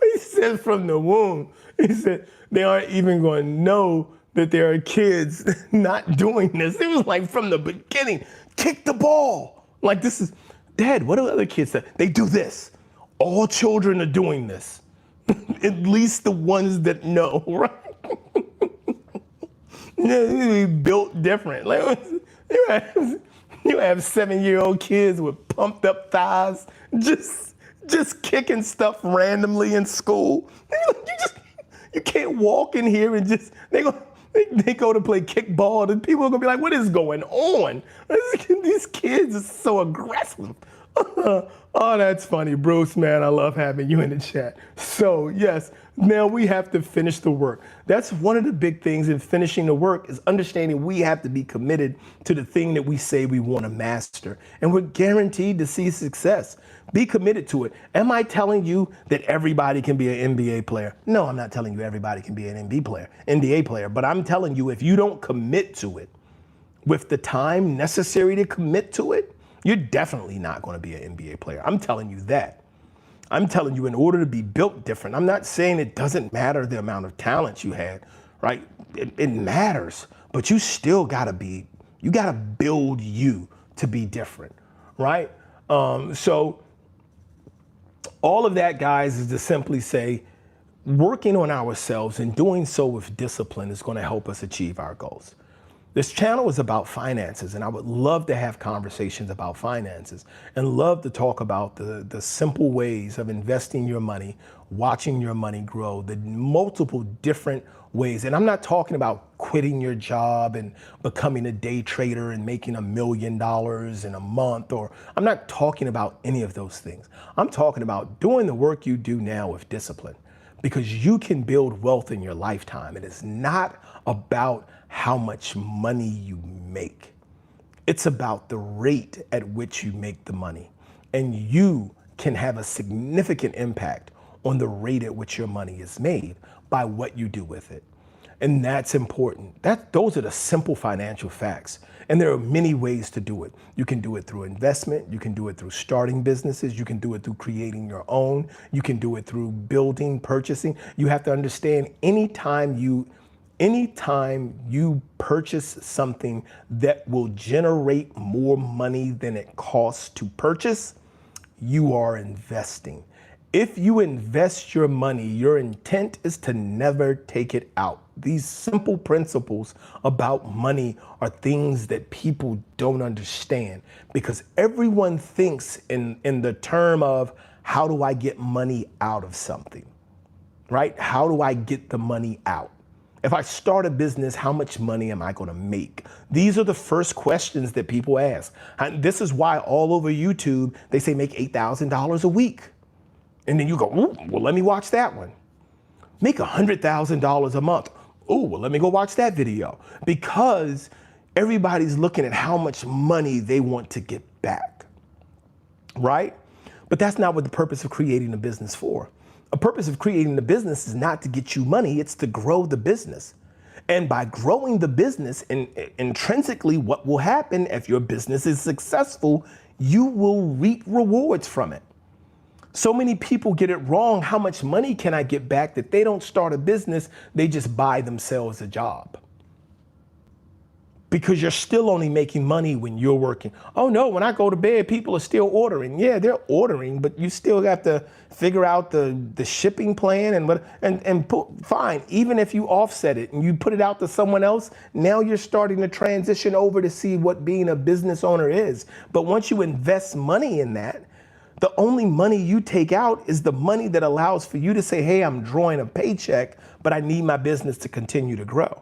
He said from the womb. He said they aren't even going to know that there are kids not doing this. It was like from the beginning, kick the ball. Like this is, Dad, what do other kids say? They do this. All children are doing this. At least the ones that know, right? They built different. Like, you have 7-year-old kids with pumped up thighs, just kicking stuff randomly in school. You can't walk in here and just, they go to play kickball and people are gonna be like, what is going on? These kids are so aggressive. Oh, that's funny, Bruce, man. I love having you in the chat. So yes, now we have to finish the work. That's one of the big things in finishing the work is understanding we have to be committed to the thing that we say we want to master. And we're guaranteed to see success. Be committed to it. Am I telling you that everybody can be an NBA player? No, I'm not telling you everybody can be an NBA player, but I'm telling you if you don't commit to it with the time necessary to commit to it, you're definitely not going to be an NBA player. I'm telling you that. I'm telling you in order to be built different, I'm not saying it doesn't matter the amount of talent you had, right? It matters, but you still got to you got to build you to be different, right? So all of that, guys, is to simply say, working on ourselves and doing so with discipline is going to help us achieve our goals. This channel is about finances, and I would love to have conversations about finances and love to talk about the simple ways of investing your money, watching your money grow, the multiple different ways. And I'm not talking about quitting your job and becoming a day trader and making $1 million in a month, or I'm not talking about any of those things. I'm talking about doing the work you do now with discipline, because you can build wealth in your lifetime. It is not about how much money you make. It's about the rate at which you make the money. And you can have a significant impact on the rate at which your money is made by what you do with it. And that's important. Those are the simple financial facts. And there are many ways to do it. You can do it through investment. You can do it through starting businesses. You can do it through creating your own. You can do it through building, purchasing. You have to understand anytime you purchase something that will generate more money than it costs to purchase, you are investing. If you invest your money, your intent is to never take it out. These simple principles about money are things that people don't understand, because everyone thinks in the term of, how do I get money out of something, right? How do I get the money out? If I start a business, how much money am I going to make? These are the first questions that people ask. And this is why all over YouTube, they say make $8,000 a week. And then you go, ooh, well, let me watch that one. Make $100,000 a month. Oh, well, let me go watch that video. Because everybody's looking at how much money they want to get back, right? But that's not what the purpose of creating a business for. A purpose of creating the business is not to get you money, it's to grow the business. And by growing the business, intrinsically what will happen if your business is successful, you will reap rewards from it. So many people get it wrong. How much money can I get back? That they don't start a business, they just buy themselves a job. Because you're still only making money when you're working. Oh no, when I go to bed, people are still ordering. Yeah, they're ordering, but you still have to figure out the shipping plan and fine. Even if you offset it and you put it out to someone else, now you're starting to transition over to see what being a business owner is. But once you invest money in that, the only money you take out is the money that allows for you to say, hey, I'm drawing a paycheck, but I need my business to continue to grow.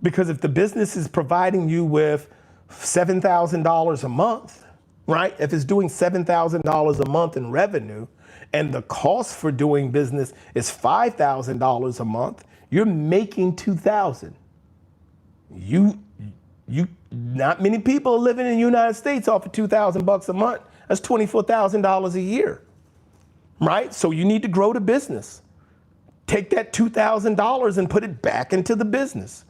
Because if the business is providing you with $7,000 a month, right? If it's doing $7,000 a month in revenue and the cost for doing business is $5,000 a month, you're making $2,000. Not many people are living in the United States off of $2,000 a month. That's $24,000 a year, right? So you need to grow the business. Take that $2,000 and put it back into the business.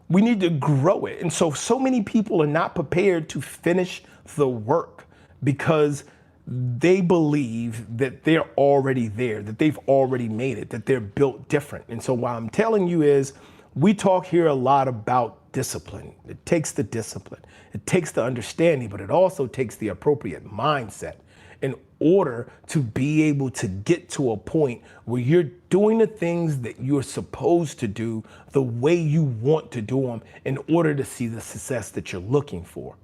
We need to grow it. And so many people are not prepared to finish the work because they believe that they're already there, that they've already made it, that they're built different. And so what I'm telling you is, we talk here a lot about discipline. It takes the discipline, it takes the understanding, but it also takes the appropriate mindset in order to be able to get to a point where you're doing the things that you're supposed to do the way you want to do them in order to see the success that you're looking for.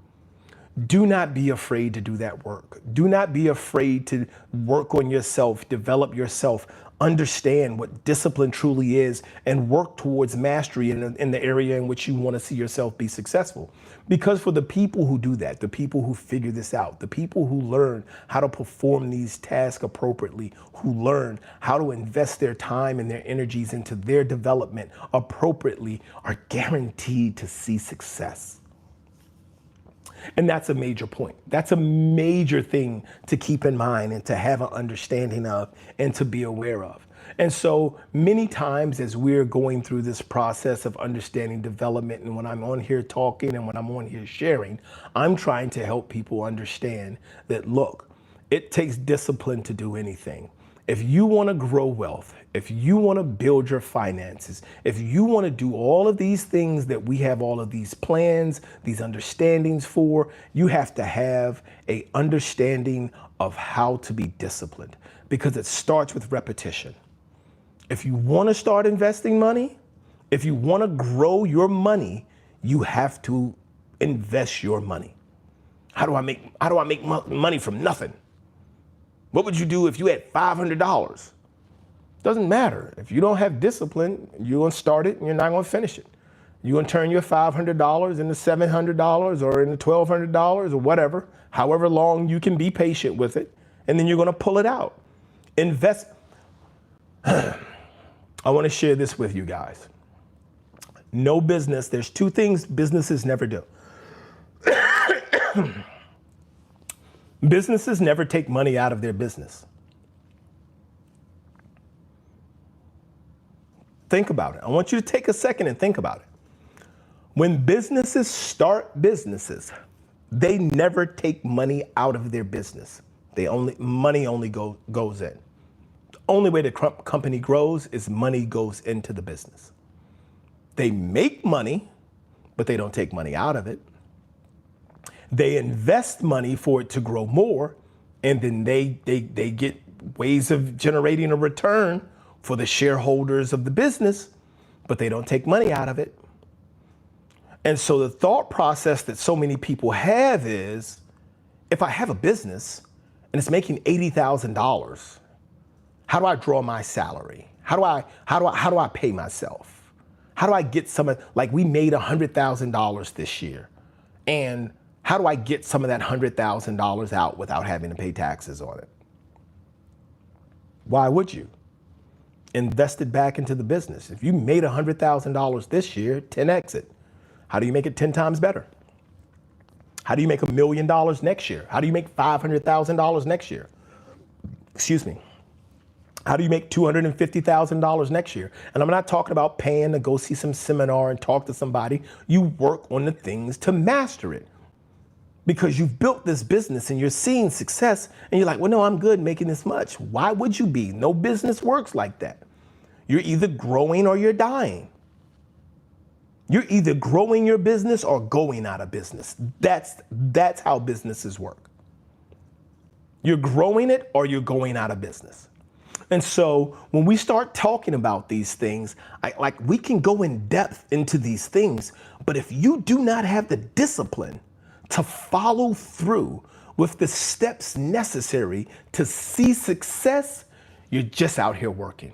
Do not be afraid to do that work. Do not be afraid to work on yourself, develop yourself, understand what discipline truly is, and work towards mastery in the area in which you want to see yourself be successful. Because for the people who do that, the people who figure this out, the people who learn how to perform these tasks appropriately, who learn how to invest their time and their energies into their development appropriately, are guaranteed to see success. And that's a major point. That's a major thing to keep in mind and to have an understanding of and to be aware of. And so many times as we're going through this process of understanding development, and when I'm on here talking and when I'm on here sharing, I'm trying to help people understand that, look, it takes discipline to do anything. If you want to grow wealth, if you want to build your finances, if you want to do all of these things that we have all of these plans, these understandings for, you have to have an understanding of how to be disciplined, because it starts with repetition. If you want to start investing money, if you want to grow your money, you have to invest your money. How do I make money from nothing? What would you do if you had $500? Doesn't matter. If you don't have discipline, you're going to start it and you're not going to finish it. You're going to turn your $500 into $700 or into $1,200 or whatever, however long you can be patient with it, and then you're going to pull it out. Invest. I want to share this with you guys. No business, there's two things businesses never do. Businesses never take money out of their business. Think about it. I want you to take a second and think about it. When businesses start businesses, they never take money out of their business. Money only goes in. The only way the company grows is money goes into the business. They make money, but they don't take money out of it. They invest money for it to grow more, and then they get ways of generating a return for the shareholders of the business, but they don't take money out of it. And so the thought process that so many people have is, if I have a business and it's making $80,000, how do I draw my salary? How do I pay myself? How do I get some of, like, we made $100,000 this year, and how do I get some of that $100,000 out without having to pay taxes on it? Why would you? Invest it back into the business. If you made $100,000 this year, 10x it. How do you make it 10 times better? How do you make $1 million next year? How do you make $500,000 next year? Excuse me. How do you make $250,000 next year? And I'm not talking about paying to go see some seminar and talk to somebody. You work on the things to master it. Because you've built this business and you're seeing success and you're like, well, no, I'm good making this much. Why would you be? No business works like that. You're either growing or you're dying. You're either growing your business or going out of business. That's how businesses work. You're growing it or you're going out of business. And so when we start talking about these things, we can go in depth into these things, but if you do not have the discipline to follow through with the steps necessary to see success, you're just out here working.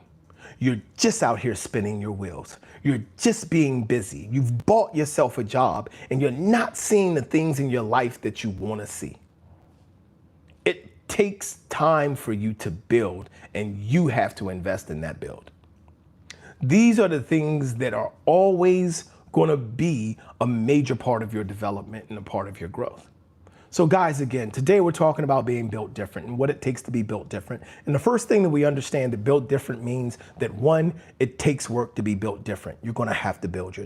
You're just out here spinning your wheels. You're just being busy. You've bought yourself a job and you're not seeing the things in your life that you want to see. It takes time for you to build, and you have to invest in that build. These are the things that are always going to be a major part of your development and a part of your growth. So guys, again, today we're talking about being built different and what it takes to be built different. And the first thing that we understand that built different means that, one, it takes work to be built different. You're going to have to build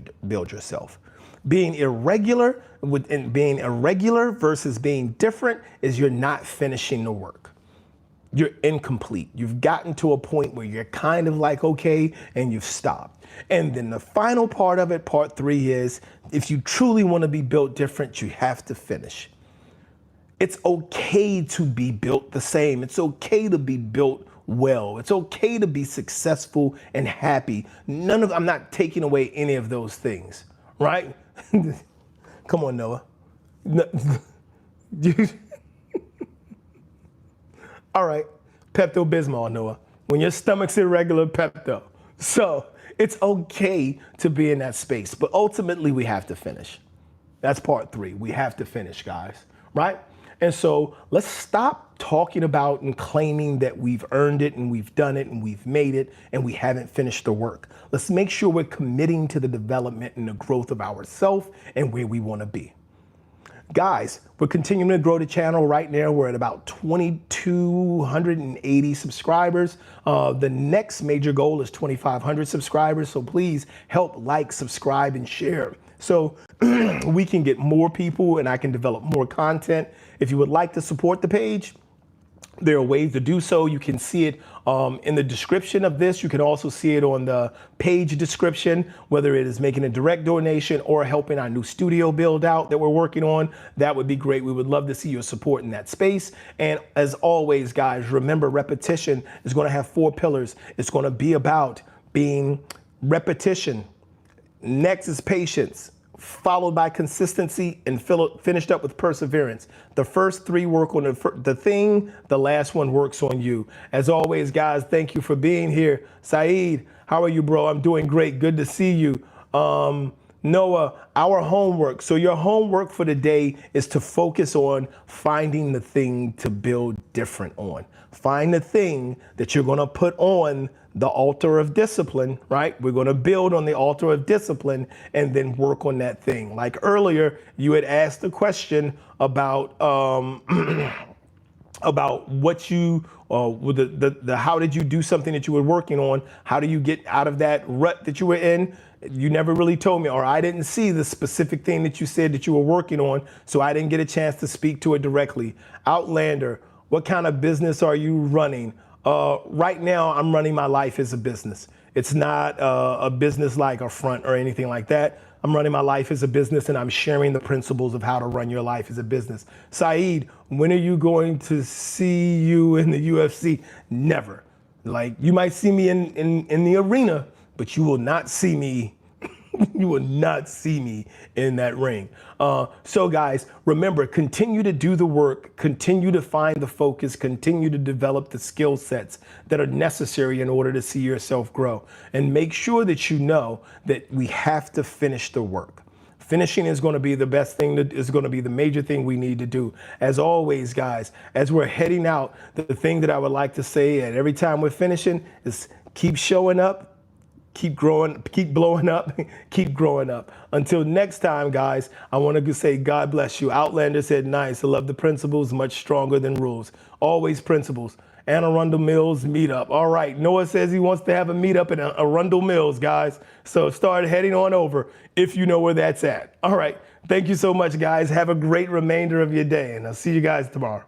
yourself. Being irregular versus being different is you're not finishing the work. You're incomplete. You've gotten to a point where you're kind of like, okay, and you've stopped. And then the final part of it, part 3, is if you truly want to be built different, you have to finish. It's okay to be built the same. It's okay to be built well. It's okay to be successful and happy. I'm not taking away any of those things, right? Come on, Noah. All right, Pepto-Bismol, Noah. When your stomach's irregular, Pepto. So it's okay to be in that space, but ultimately we have to finish. That's part 3. We have to finish, guys, right? And so let's stop talking about and claiming that we've earned it and we've done it and we've made it and we haven't finished the work. Let's make sure we're committing to the development and the growth of ourselves and where we want to be. Guys, we're continuing to grow the channel. Right now, we're at about 2,280 subscribers. The next major goal is 2,500 subscribers. So please help like, subscribe, and share so we can get more people and I can develop more content. If you would like to support the page, there are ways to do so. You can see it in the description of this. You can also see it on the page description, whether it is making a direct donation or helping our new studio build out that we're working on. That would be great. We would love to see your support in that space. And as always, guys, remember, repetition is going to have 4 pillars. It's going to be about being repetition. Next is patience, followed by consistency, and finished up with perseverance. The first 3 work on the thing, the last one works on you. As always, guys, thank you for being here. Saeed, how are you, bro? I'm doing great. Good to see you. Noah, our homework. So your homework for the day is to focus on finding the thing to build different on. Find the thing that you're going to put on the altar of discipline, right? We're going to build on the altar of discipline and then work on that thing. Like earlier, you had asked the question about about what you how did you do something that you were working on? How do you get out of that rut that you were in? You never really told me, or I didn't see the specific thing that you said that you were working on, so I didn't get a chance to speak to it directly. Outlander, what kind of business are you running? Right now, I'm running my life as a business. It's not a business like a front or anything like that. I'm running my life as a business and I'm sharing the principles of how to run your life as a business. Saeed, when are you going to see you in the UFC? Never. Like, you might see me in the arena, but you will not see me. You will not see me in that ring. So guys, remember, continue to do the work, continue to find the focus, continue to develop the skill sets that are necessary in order to see yourself grow. And make sure that you know that we have to finish the work. Finishing is going to be the best thing, that is going to be the major thing we need to do. As always, guys, as we're heading out, the thing that I would like to say at every time we're finishing is keep showing up. Keep growing, keep blowing up, keep growing up. Until next time, guys, I want to say God bless you. Outlander said, nice. I love the principles, much stronger than rules. Always principles. Anne Arundel Mills meetup. All right, Noah says he wants to have a meetup in Arundel Mills, guys. So start heading on over if you know where that's at. All right, thank you so much, guys. Have a great remainder of your day, and I'll see you guys tomorrow.